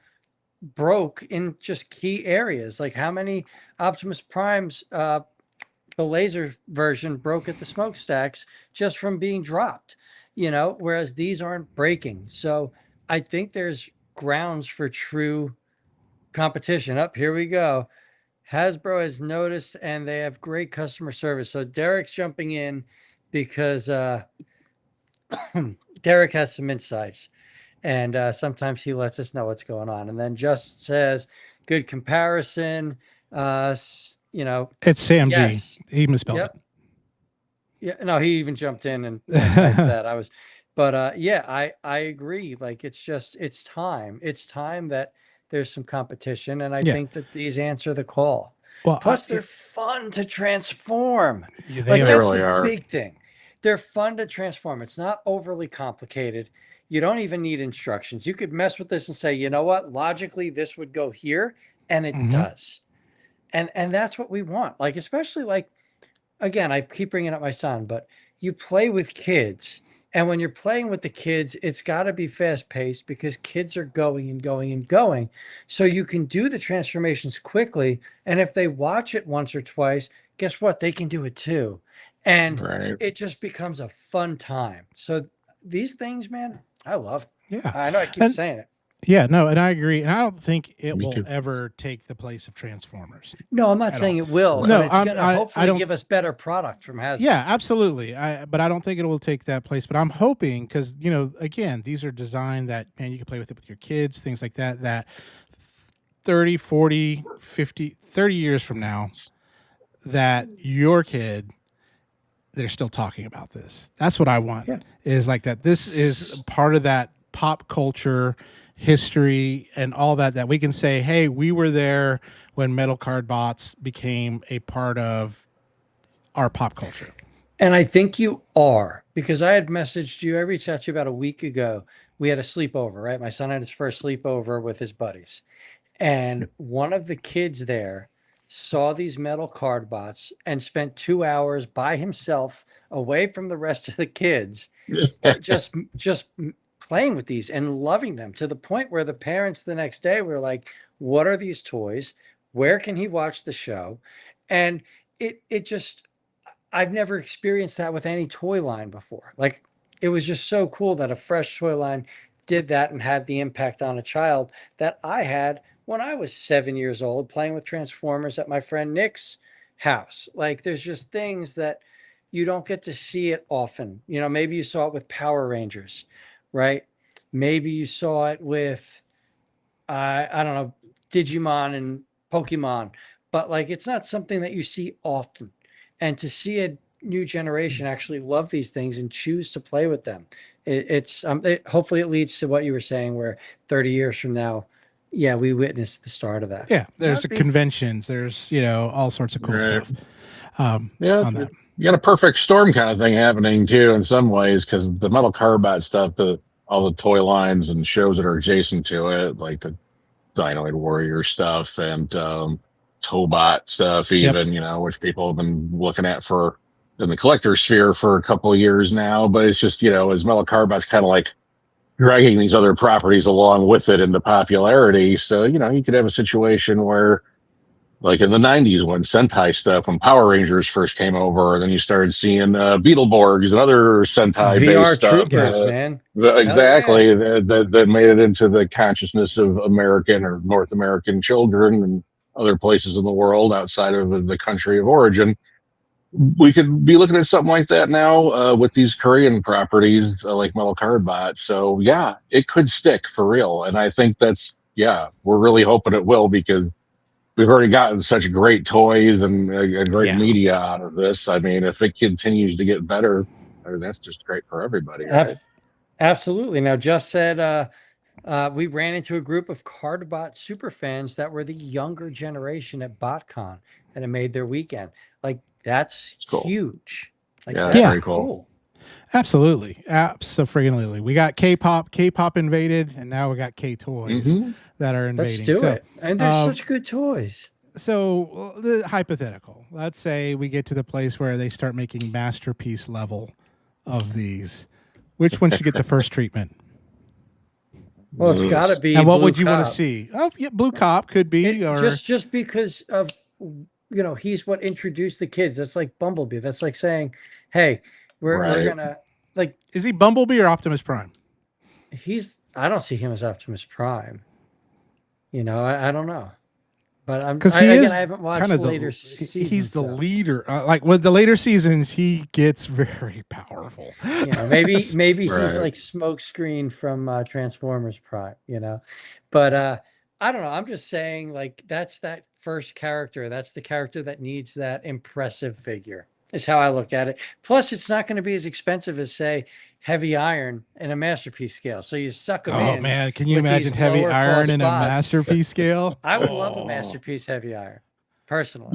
broke in just key areas. Like how many Optimus Primes the laser version broke at the smokestacks just from being dropped, whereas these aren't breaking. So I think there's grounds for true competition. Up here we go. Hasbro has noticed and they have great customer service. So Derek's jumping in because Derek has some insights and sometimes he lets us know what's going on. And then just says, good comparison. It's Sam Yes. G. He misspelled Yep. it. Yeah, no, he even jumped in and typed that. I agree. Like it's time. It's time that there's some competition, and I think that these answer the call. Well, Plus, they're fun to transform. They Like are. that's really the are. big thing. They're fun to transform. It's not overly complicated. You don't even need instructions. You could mess with this and say, you know what? Logically, this would go here, and it does. And that's what we want. Like especially like. Again, I keep bringing up my son, but you play with kids. And when you're playing with the kids, it's got to be fast paced because kids are going and going and going. So you can do the transformations quickly. And if they watch it once or twice, guess what? They can do it too. And Right. it just becomes a fun time. So these things, man, I love. Yeah. I know I keep saying it. Yeah, no, and I agree. And I don't think it Me will too. ever take the place of Transformers. No, I'm not At saying all. it will, No, but it's going to I hopefully don't. give us better product from Hasbro. Yeah, absolutely. But I don't think it will take that place. But I'm hoping because, again, these are designed that, man, you can play with it with your kids, things like that, that 30, 40, 50, 30 years from now, that your kid, they're still talking about this. That's what I want. Yeah. Is like that. This is part of that pop culture history and all that we can say, hey, we were there when Metal Cardbots became a part of our pop culture. And I think you are because I had messaged you. I reached out to you about a week ago. We had a sleepover, right? My son had his first sleepover with his buddies. And one of the kids there saw these metal card bots and spent 2 hours by himself away from the rest of the kids, just playing with these and loving them to the point where the parents the next day were like, what are these toys? Where can he watch the show? And it just, I've never experienced that with any toy line before. Like, it was just so cool that a fresh toy line did that and had the impact on a child that I had when I was 7 years old playing with Transformers at my friend Nick's house. Like, there's just things that you don't get to see it often. You know, maybe you saw it with Power Rangers, right? Maybe you saw it with, I don't know, Digimon and Pokemon, but like, it's not something that you see often. And to see a new generation actually love these things and choose to play with them, hopefully it leads to what you were saying, where 30 years from now, yeah, we witnessed the start of that. Yeah, there's conventions, there's all sorts of cool stuff. On that. You got a perfect storm kind of thing happening too in some ways, because the Metal Carbot stuff, all the toy lines and shows that are adjacent to it, like the Dinoid Warrior stuff and Tobot stuff, even, which people have been looking at in the collector sphere for a couple of years now. But it's just, as Metal Carbot's kind of like dragging these other properties along with it into popularity. So, you could have a situation where, like in the 90s when Sentai stuff, when Power Rangers first came over, and then you started seeing Beetleborgs and other Sentai-based stuff. Man. Exactly. That made it into the consciousness of American or North American children and other places in the world outside of the country of origin. We could be looking at something like that now with these Korean properties like Metal Cardbot. So, yeah, it could stick for real. And I think we're really hoping it will, because we've already gotten such great toys and great media out of this. I mean, if it continues to get better, that's just great for everybody. Right? Absolutely. Now, Just said we ran into a group of Cardbot super fans that were the younger generation at BotCon, and it made their weekend. Like, that's huge. Like, that's very cool. Absolutely. Absolutely. We got K-pop invaded, and now we got K-toys that are invading. Let's do it. And they're such good toys. So, the hypothetical. Let's say we get to the place where they start making masterpiece level of these. Which one should get the first treatment? Well, it's got to be. And what Blue would you want Cop. to see? Oh, yeah, Blue Cop could be. Just because of, he's what introduced the kids. That's like Bumblebee. That's like saying, hey, we're going to, like. Is he Bumblebee or Optimus Prime? I don't see him as Optimus Prime. I don't know. But I haven't watched the later seasons. He's the leader. Like with the later seasons, he gets very powerful. Maybe he's like Smokescreen from Transformers Prime. But I don't know. I'm just saying, like, that's that first character. That's the character that needs that impressive figure. Is how I look at it. Plus, it's not going to be as expensive as, say, Heavy Iron in a masterpiece scale. So you suck them in. Oh man, can you imagine Heavy Iron in a masterpiece scale? I would love a masterpiece Heavy Iron, personally.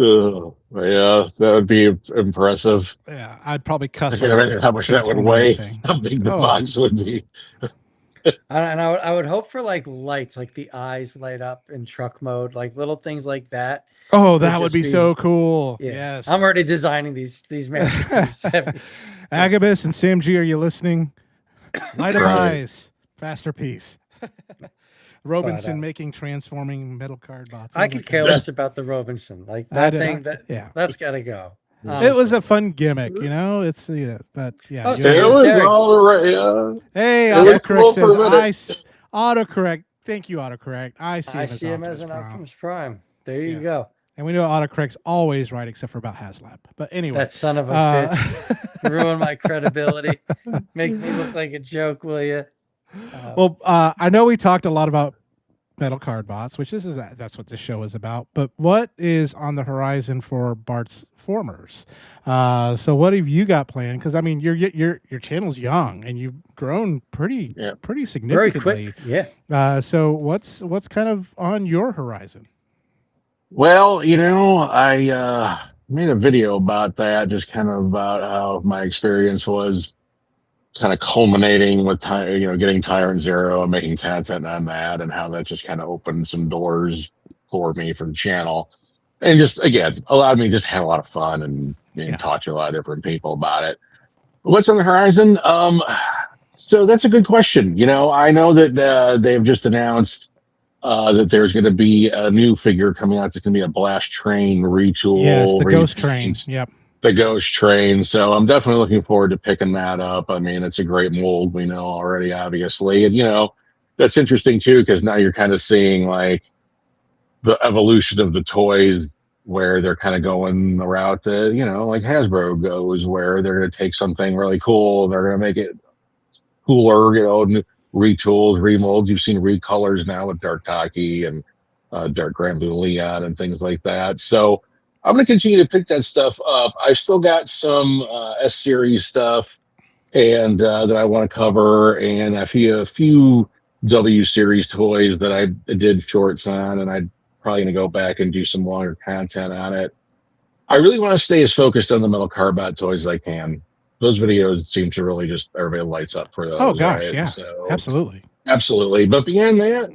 Yeah, that would be impressive. Yeah, I'd probably cuss. I can't imagine how much that would weigh. How big the box would be. And I would hope for like lights, like the eyes light up in truck mode, like little things like that. Oh, that would be so cool. Yeah. Yes. I'm already designing these masterpieces. Agabus and Sam G, are you listening? Light of eyes, masterpiece. Robinson making transforming metal card bots. I could care less about the Robinson. Like that thing, that's got to go. Honestly. It was a fun gimmick, it's but yeah. Oh, it was all right. Hey, autocorrect says autocorrect. Thank you, autocorrect. I see him as an Optimus Prime. There you go. And we know autocorrect's always right, except for about HasLab. But anyway, that son of a bitch ruined my credibility. Make me look like a joke, will you? Well, I know we talked a lot about metal card bots, which that's what this show is about. But what is on the horizon for Bartsformers? So what have you got planned? Because I mean, your channel's young and you've grown pretty significantly. Very quick. Yeah. So what's kind of on your horizon? Well, I made a video about that, just kind of about how my experience was kind of culminating with getting Tyrant Zero and making content on that, and how that just kind of opened some doors for me for the channel, and just again allowed me to just have a lot of fun and talk to a lot of different people about it. What's on the horizon? So that's a good question. I know that they've just announced that there's going to be a new figure coming out. It's going to be a Blast Train Yes, retool, the Ghost Train. repaint, Yep. the Ghost Train. So I'm definitely looking forward to picking that up. I mean, it's a great mold, we know already, obviously. And, that's interesting too, because now you're kind of seeing like the evolution of the toys where they're kind of going the route that, like Hasbro goes, where they're going to take something really cool, they're going to make it cooler, retools, remolds. You've seen recolors now with Dark Taki and Dark Grand Blue Leon and things like that. So I'm going to continue to pick that stuff up. I've still got some S series stuff and that I want to cover, and a few W series toys that I did shorts on, and I'm probably going to go back and do some longer content on it. I really want to stay as focused on the metal carbot toys as I can. Those videos seem to really just everybody lights up for Oh those, gosh, right? yeah, So absolutely. absolutely. But beyond that,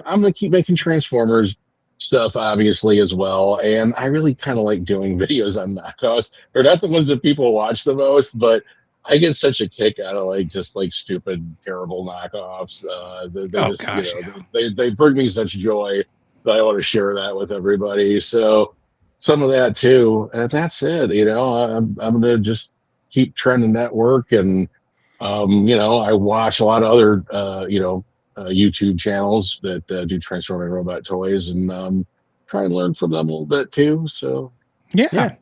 I'm gonna keep making Transformers stuff, obviously, as well. And I really kind of like doing videos on knockoffs. They're not the ones that people watch the most, but I get such a kick out of like just like stupid, terrible knockoffs. They Oh just, gosh, yeah. they bring me such joy that I want to share that with everybody. So some of that too. And that's it. I'm gonna just keep trending that work. And I watch a lot of other YouTube channels that do transforming robot toys, and try and learn from them a little bit too. So Yeah. Yeah,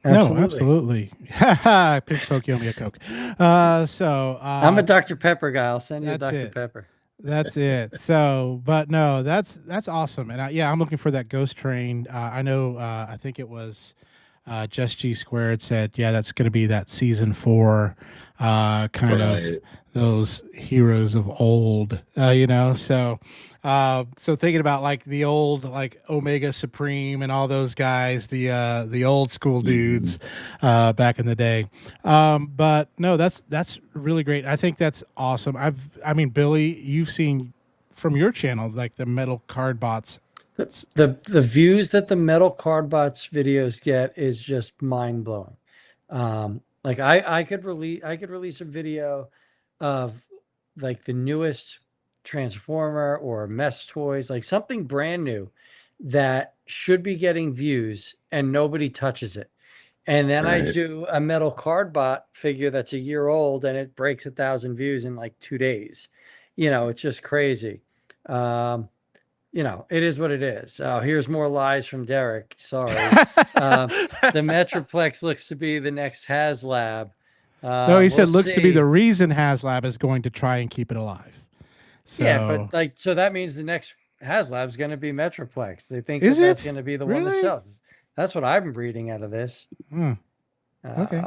No, absolutely. absolutely. Pick Tokyo me a Coke. I'm a Dr. Pepper guy. I'll send you a that's Dr. it. Pepper. That's it. So, but no, that's awesome. And I'm looking for that Ghost Train. I know. I think it was Just G Squared said, yeah, that's going to be that season 4 kind of right, those heroes of old. So thinking about like the old like Omega Supreme and all those guys, the old school dudes back in the day. But no, that's really great. I think that's awesome. I mean, Billy, you've seen from your channel like the metal card bots. The views that the metal Cardbots videos get is just mind blowing. Like I could release a video of like the newest Transformer or Mess Toys, like something brand new that should be getting views and nobody touches it. And then I right. do a metal Cardbot figure that's a year old and it breaks 1,000 views in like 2 days. It's just crazy. Um, it is what it is. Oh, here's more lies from Derek. Sorry. The Metroplex looks to be the next HasLab. No, he We'll said looks to be see. the reason HasLab is going to try and keep it alive. So Yeah, but like, so that means the next HasLab is going to be Metroplex. They think Is that's it? going to be the one that Really? sells. That's what I'm reading out of this. Okay.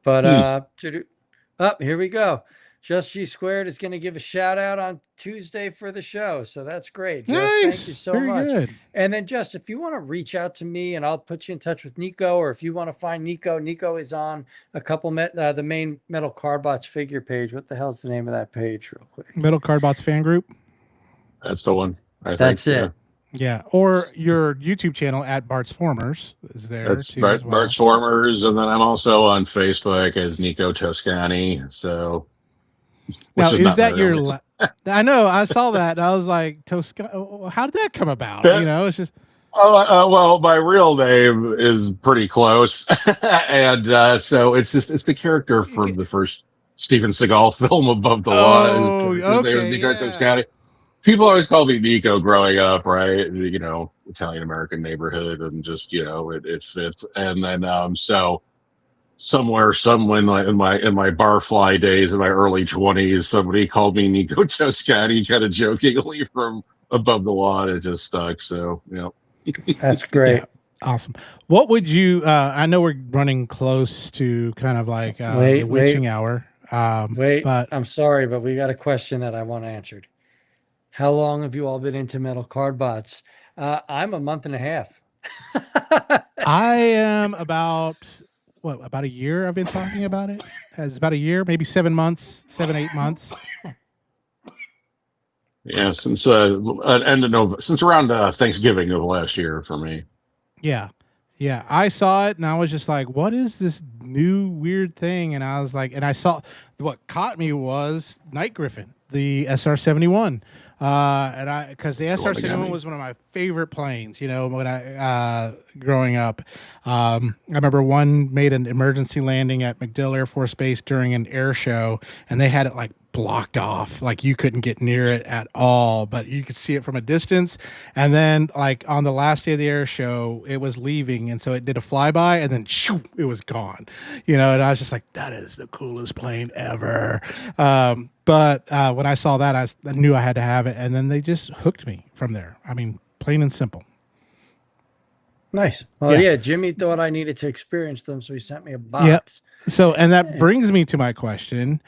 But here we go. Just G Squared is going to give a shout out on Tuesday for the show. So that's great. Just thank you Nice. so Very much. good. And then just if you want to reach out to me and I'll put you in touch with Nico, or if you want to find Nico is on a couple the main Metal Cardbots figure page. What the hell's the name of that page real quick? Metal Cardbots fan group. That's the one. I That's think. it. Yeah, or your YouTube channel at Bartsformers is there That's too as well. Bartsformers, and then I'm also on Facebook as Nico Toscani. So, Now, is not my that real your? name. I know. I saw that. And I was like, Toscana. How did that come about? It's just. Well, my real name is pretty close, and so it's the character from the first Steven Seagal film, Above the Law. Oh, His name is okay, Nico yeah. Toscani. People always called me Nico growing up, right? Italian American neighborhood, and just it fits. And then so somewhere, in my barfly days in my early 20s, somebody called me Nico Toscani, kind of jokingly from Above the Law, and it just stuck. So That's great. Yeah, awesome. What would you? I know we're running close to kind of like the witching hour. But I'm sorry, but we got a question that I want answered. How long have you all been into Metal Cardbots? I'm a month and a half. I am about a year. I've been talking about it. It's about a year, maybe 7 months, 7-8 months. Yeah, since end of November, since around Thanksgiving of last year for me. Yeah, Yeah, I saw it and I was just like, what is this new weird thing? And I was like, and I saw what caught me was Night Griffin, the SR-71. Because the That's the one that got SR-71 me. was one of my favorite planes, when growing up. I remember one made an emergency landing at MacDill Air Force Base during an air show, and they had it like blocked off, like you couldn't get near it at all, but you could see it from a distance. And then like on the last day of the air show, it was leaving, and so it did a flyby, and then shoo, it was gone. And I was just like, that is the coolest plane ever. But when I saw that, I knew I had to have it, and then they just hooked me from there. I mean, plain and simple. Nice. Well, Yeah. yeah, Jimmy thought I needed to experience them, so he sent me a Yep. box. So, and that brings me to my question.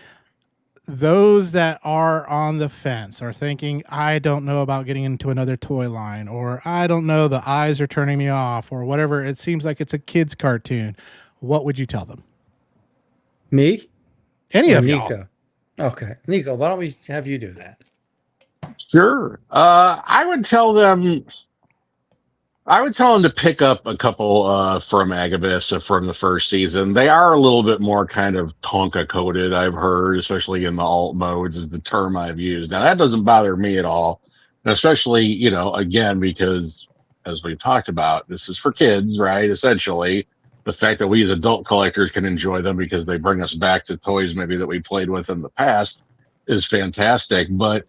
Those that are on the fence are thinking, I don't know about getting into another toy line, or I don't know, the eyes are turning me off, or whatever. It seems like it's a kid's cartoon. What would you tell them? Me? Any Or of y'all? Nico? Okay. Nico, why don't we have you do that? Sure. I would tell them to pick up a couple from Agabus from the first season. They are a little bit more kind of Tonka coded, I've heard, especially in the alt modes, is the term I've used. Now that doesn't bother me at all. And especially, again, because as we've talked about, this is for kids, right? Essentially. The fact that we as adult collectors can enjoy them because they bring us back to toys maybe that we played with in the past is fantastic. But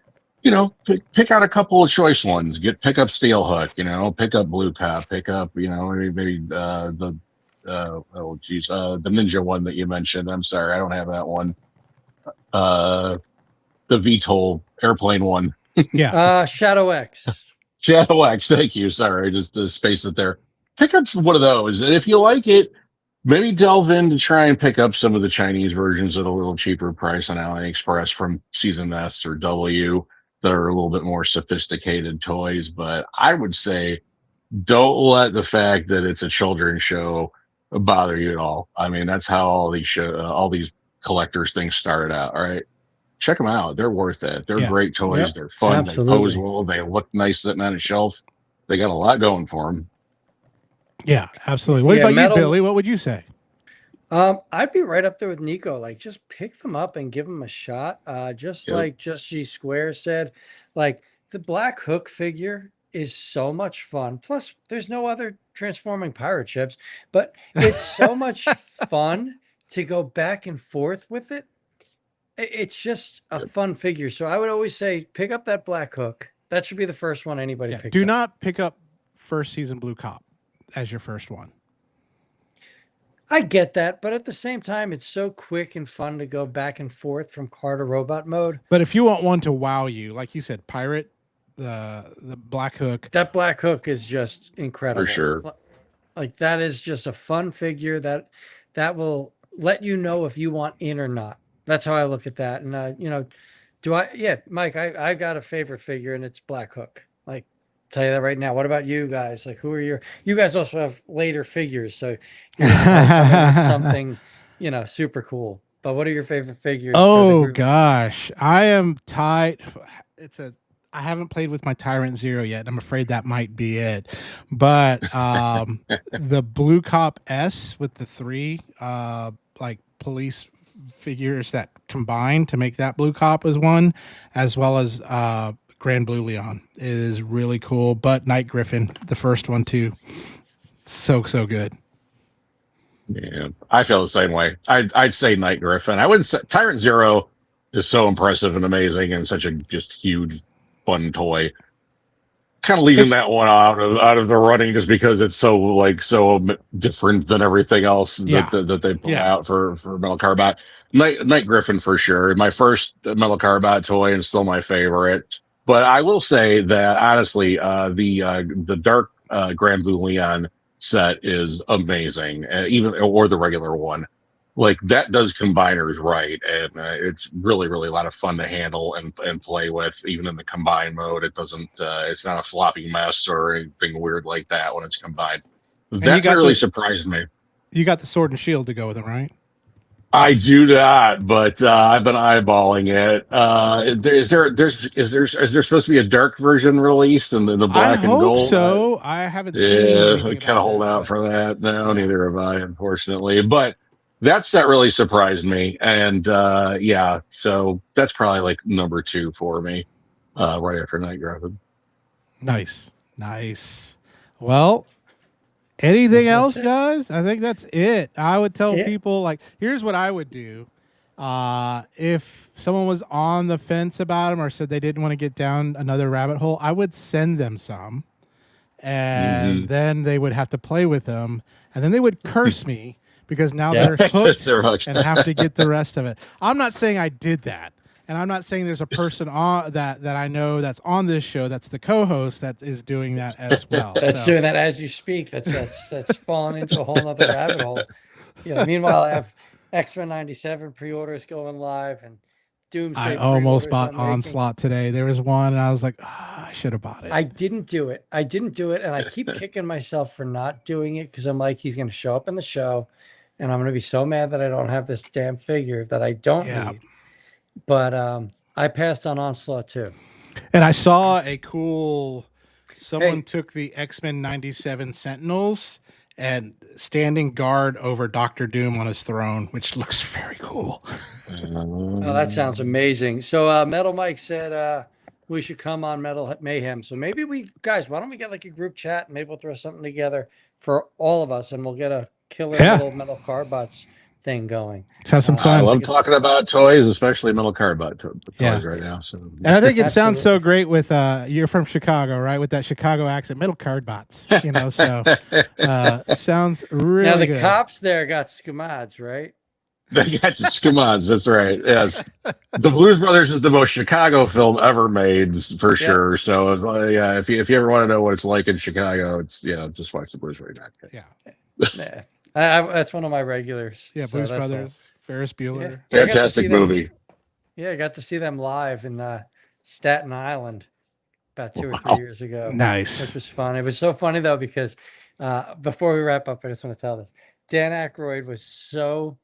pick out a couple of choice ones. Pick up Steelhook, pick up Blue Cop, pick up, maybe the the Ninja one that you mentioned. I'm sorry, I don't have that one. The VTOL airplane one. Yeah. Shadow X. Shadow X, thank you. Sorry, just to space it there. Pick up one of those, and if you like it, maybe delve in to try and pick up some of the Chinese versions at a little cheaper price on AliExpress from Season S or W that are a little bit more sophisticated toys. But I would say don't let the fact that it's a children's show bother you at all. I mean, that's how all these collectors things started out. All right, check them out. They're worth it. They're Yeah. great toys. Yep, They're fun. They absolutely. pose well. They look nice sitting on a shelf. They got a lot going for them. Yeah, absolutely. What Yeah, about metal- you, Billy? What would you say? I'd be right up there with Nico. Like, just pick them up and give them a shot. Just Yep. like Just G Square said, like the Black Hook figure is so much fun. Plus, there's no other transforming pirate ships, but it's so much fun to go back and forth with it. It's just a fun figure. So I would always say, pick up that Black Hook. That should be the first one anybody Yeah, picks do up. not pick up first season Blue Cop as your first one. I get that, but at the same time, it's so quick and fun to go back and forth from car to robot mode. But if you want one to wow you, like you said, pirate, the Black Hook. That Black Hook is just incredible. For sure. Like that is just a fun figure that will let you know if you want in or not. That's how I look at that. And Mike, I got a favorite figure and it's Black Hook. Like, tell you that right now. What about you guys? Like, who are you guys also have later figures, so you're gonna tell something, super cool. But what are your favorite figures? Oh gosh, I am tied. I haven't played with my Tyrant Zero yet, and I'm afraid that might be it. But the Blue Cop S with the three like police figures that combine to make that Blue Cop is one, as well as Grand Blue Leon is really cool. But Night Griffin, the first one too, so good. Yeah, I feel the same way. I'd say Night Griffin. I wouldn't say Tyrant Zero is so impressive and amazing and such a just huge fun toy. Kind of leaving that one out of the running just because it's so different than everything else that they put out for Metal Carbot. Night Griffin for sure. My first Metal Carbot toy and still my favorite. But I will say that honestly, the Dark Grand Blue Leon set is amazing, or the regular one. Like that does combiners right, and it's really a lot of fun to handle and play with. Even in the combined mode, it doesn't. It's not a floppy mess or anything weird like that when it's combined. That really surprised me. You got the sword and shield to go with it, right? I do not, but I've been eyeballing it. Is there supposed to be a dark version released in the I black and hope gold? so. I haven't seen Yeah, I anything kind of about hold that, out but for that. No, yeah. neither have I, unfortunately. But that really surprised me, and yeah, so that's probably like number two for me, right after Night Grabbing. Nice. Nice. Well, I think anything that's else, it. guys? I think that's it. I would tell Yeah. people, like, here's what I would do. If someone was on the fence about them or said they didn't want to get down another rabbit hole, I would send them some, and Hmm. then they would have to play with them, and then they would curse me because now Yeah. they're hooked They're like, and have to get the rest of it. I'm not saying I did that. And I'm not saying there's a person on that I know that's on this show that's the co-host that is doing that as well. That's So doing that as you speak. That's fallen into a whole nother rabbit hole. Meanwhile, I have X-Men 97 pre-orders going live and I Doomsday almost pre-orders bought I'm making. Onslaught today. There was one, and I was like, I should have bought it. I didn't do it. I didn't do it, and I keep kicking myself for not doing it because I'm like, he's going to show up in the show, and I'm going to be so mad that I don't have this damn figure that I don't Yeah. need. But I passed on Onslaught too. And I saw a cool. Someone Hey. took the X-Men 97 Sentinels and standing guard over Doctor Doom on his throne, which looks very cool. Oh, that sounds amazing. So Metal Mike said we should come on Metal Mayhem. So maybe we guys, why don't we get like a group chat and maybe we'll throw something together for all of us and we'll get a killer Yeah. little Metal Cardbots thing going. Let's have some I fun. love talking about toys, especially metal Cardbot toys Yeah. right now. So And I think it sounds so Absolutely. great with you're from Chicago, right? With that Chicago accent, Metal Cardbots, so sounds really Now the good. cops there got scumads, right? they got the Scumads. That's right. Yes, the Blues Brothers is the most Chicago film ever made for sure. So it's like, yeah, if you ever want to know what it's like in Chicago, it's just watch the Blues Brothers. Yeah. Yeah. That's one of my regulars. Yeah, so Blues that's all. Brothers, Ferris Bueller. Yeah, I got to Fantastic see them. movie. Yeah, I got to see them live in Staten Island about 2 or 3 Wow. years ago. Nice. Which was fun. It was so funny though because before we wrap up, I just want to tell this. Dan Aykroyd was so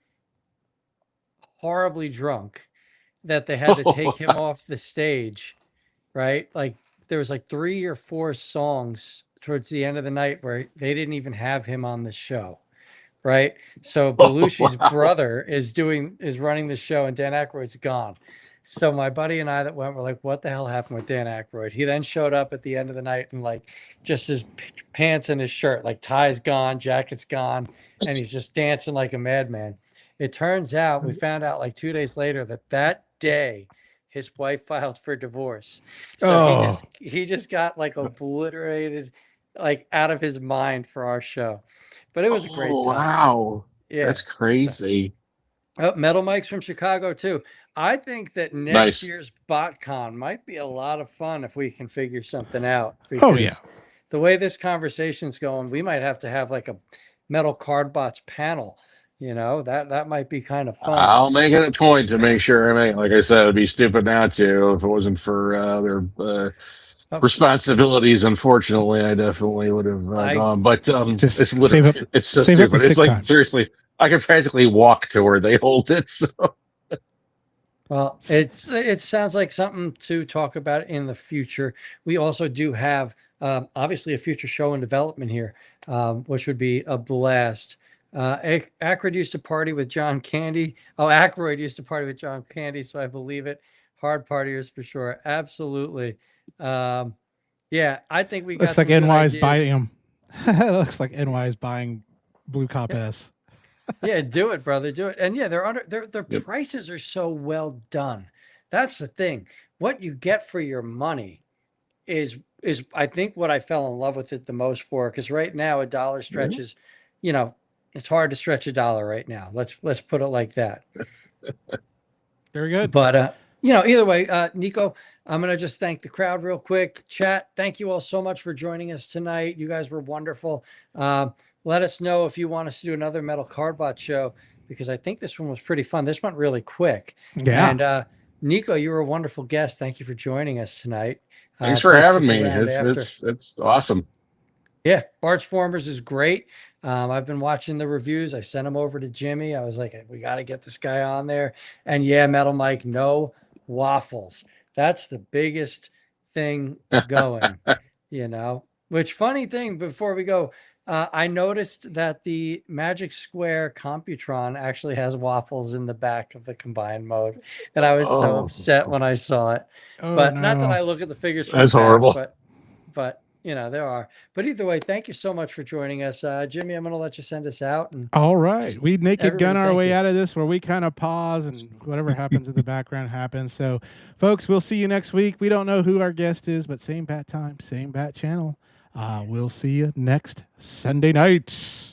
horribly drunk that they had to take him off the stage, right? Like there was like 3 or 4 songs towards the end of the night where they didn't even have him on the show, right? So Belushi's Wow. brother is running the show and Dan Aykroyd's gone. So my buddy and I that went were like, what the hell happened with Dan Aykroyd? He then showed up at the end of the night and like just his pants and his shirt, like tie's gone, jacket's gone, and he's just dancing like a madman. It turns out we found out like 2 days later that day his wife filed for divorce. So Oh. he just got like obliterated, like out of his mind for our show. But it was a great time. Wow. Yeah. That's crazy. Metal Mike's from Chicago too. I think that next Nice. year's BotCon might be a lot of fun if we can figure something out. Oh, yeah. because the way this conversation's going, we might have to have like a Metal Cardbots panel. That might be kind of fun. I'll make it a point to make sure. Like I said, it'd be stupid not to if it wasn't for their responsibilities. Unfortunately, I definitely would have gone. But Just it's save literally, up- it's so save up the stupid. It's sick like time. seriously, I can practically walk to where they hold it. So. Well, it sounds like something to talk about in the future. We also do have obviously a future show in development here, which would be a blast. Aykroyd used to party with John Candy. Oh, Aykroyd used to party with John Candy, so I believe it. Hard partiers for sure. Absolutely. Yeah, I think we got Looks like some good NY's ideas. buying them. It looks like NY's buying Blue Cop S. Yeah, do it, brother. Do it. And yeah, their Yep. prices are so well done. That's the thing. What you get for your money is I think what I fell in love with it the most for, because right now a dollar stretches, it's hard to stretch a dollar right now. Let's put it like that. Very good. But either way, Nico, I'm gonna just thank the crowd real quick. Chat, thank you all so much for joining us tonight. You guys were wonderful. Let us know if you want us to do another Metal Cardbot show, because I think this one was pretty fun. This went really quick. Yeah. And Nico, you were a wonderful guest. Thank you for joining us tonight. Thanks for Please having stick me. around after. It's awesome. Yeah, Bartsformers is great. I've been watching the reviews. I sent them over to Jimmy. I was like, we got to get this guy on there. And yeah, Metal Mike, no waffles. That's the biggest thing going, Which funny thing, before we go, I noticed that the Magic Square Computron actually has waffles in the back of the combined mode. And I was so upset when I saw it. Oh, But no. not that I look at the figures from That's the back, horrible. but there are. But either way, thank you so much for joining us. Jimmy, I'm going to let you send us out. And all right. We naked gun everybody, our thank way you. out of this where we kind of pause and whatever happens in the background happens. So, folks, we'll see you next week. We don't know who our guest is, but same bat time, same bat channel. We'll see you next Sunday night.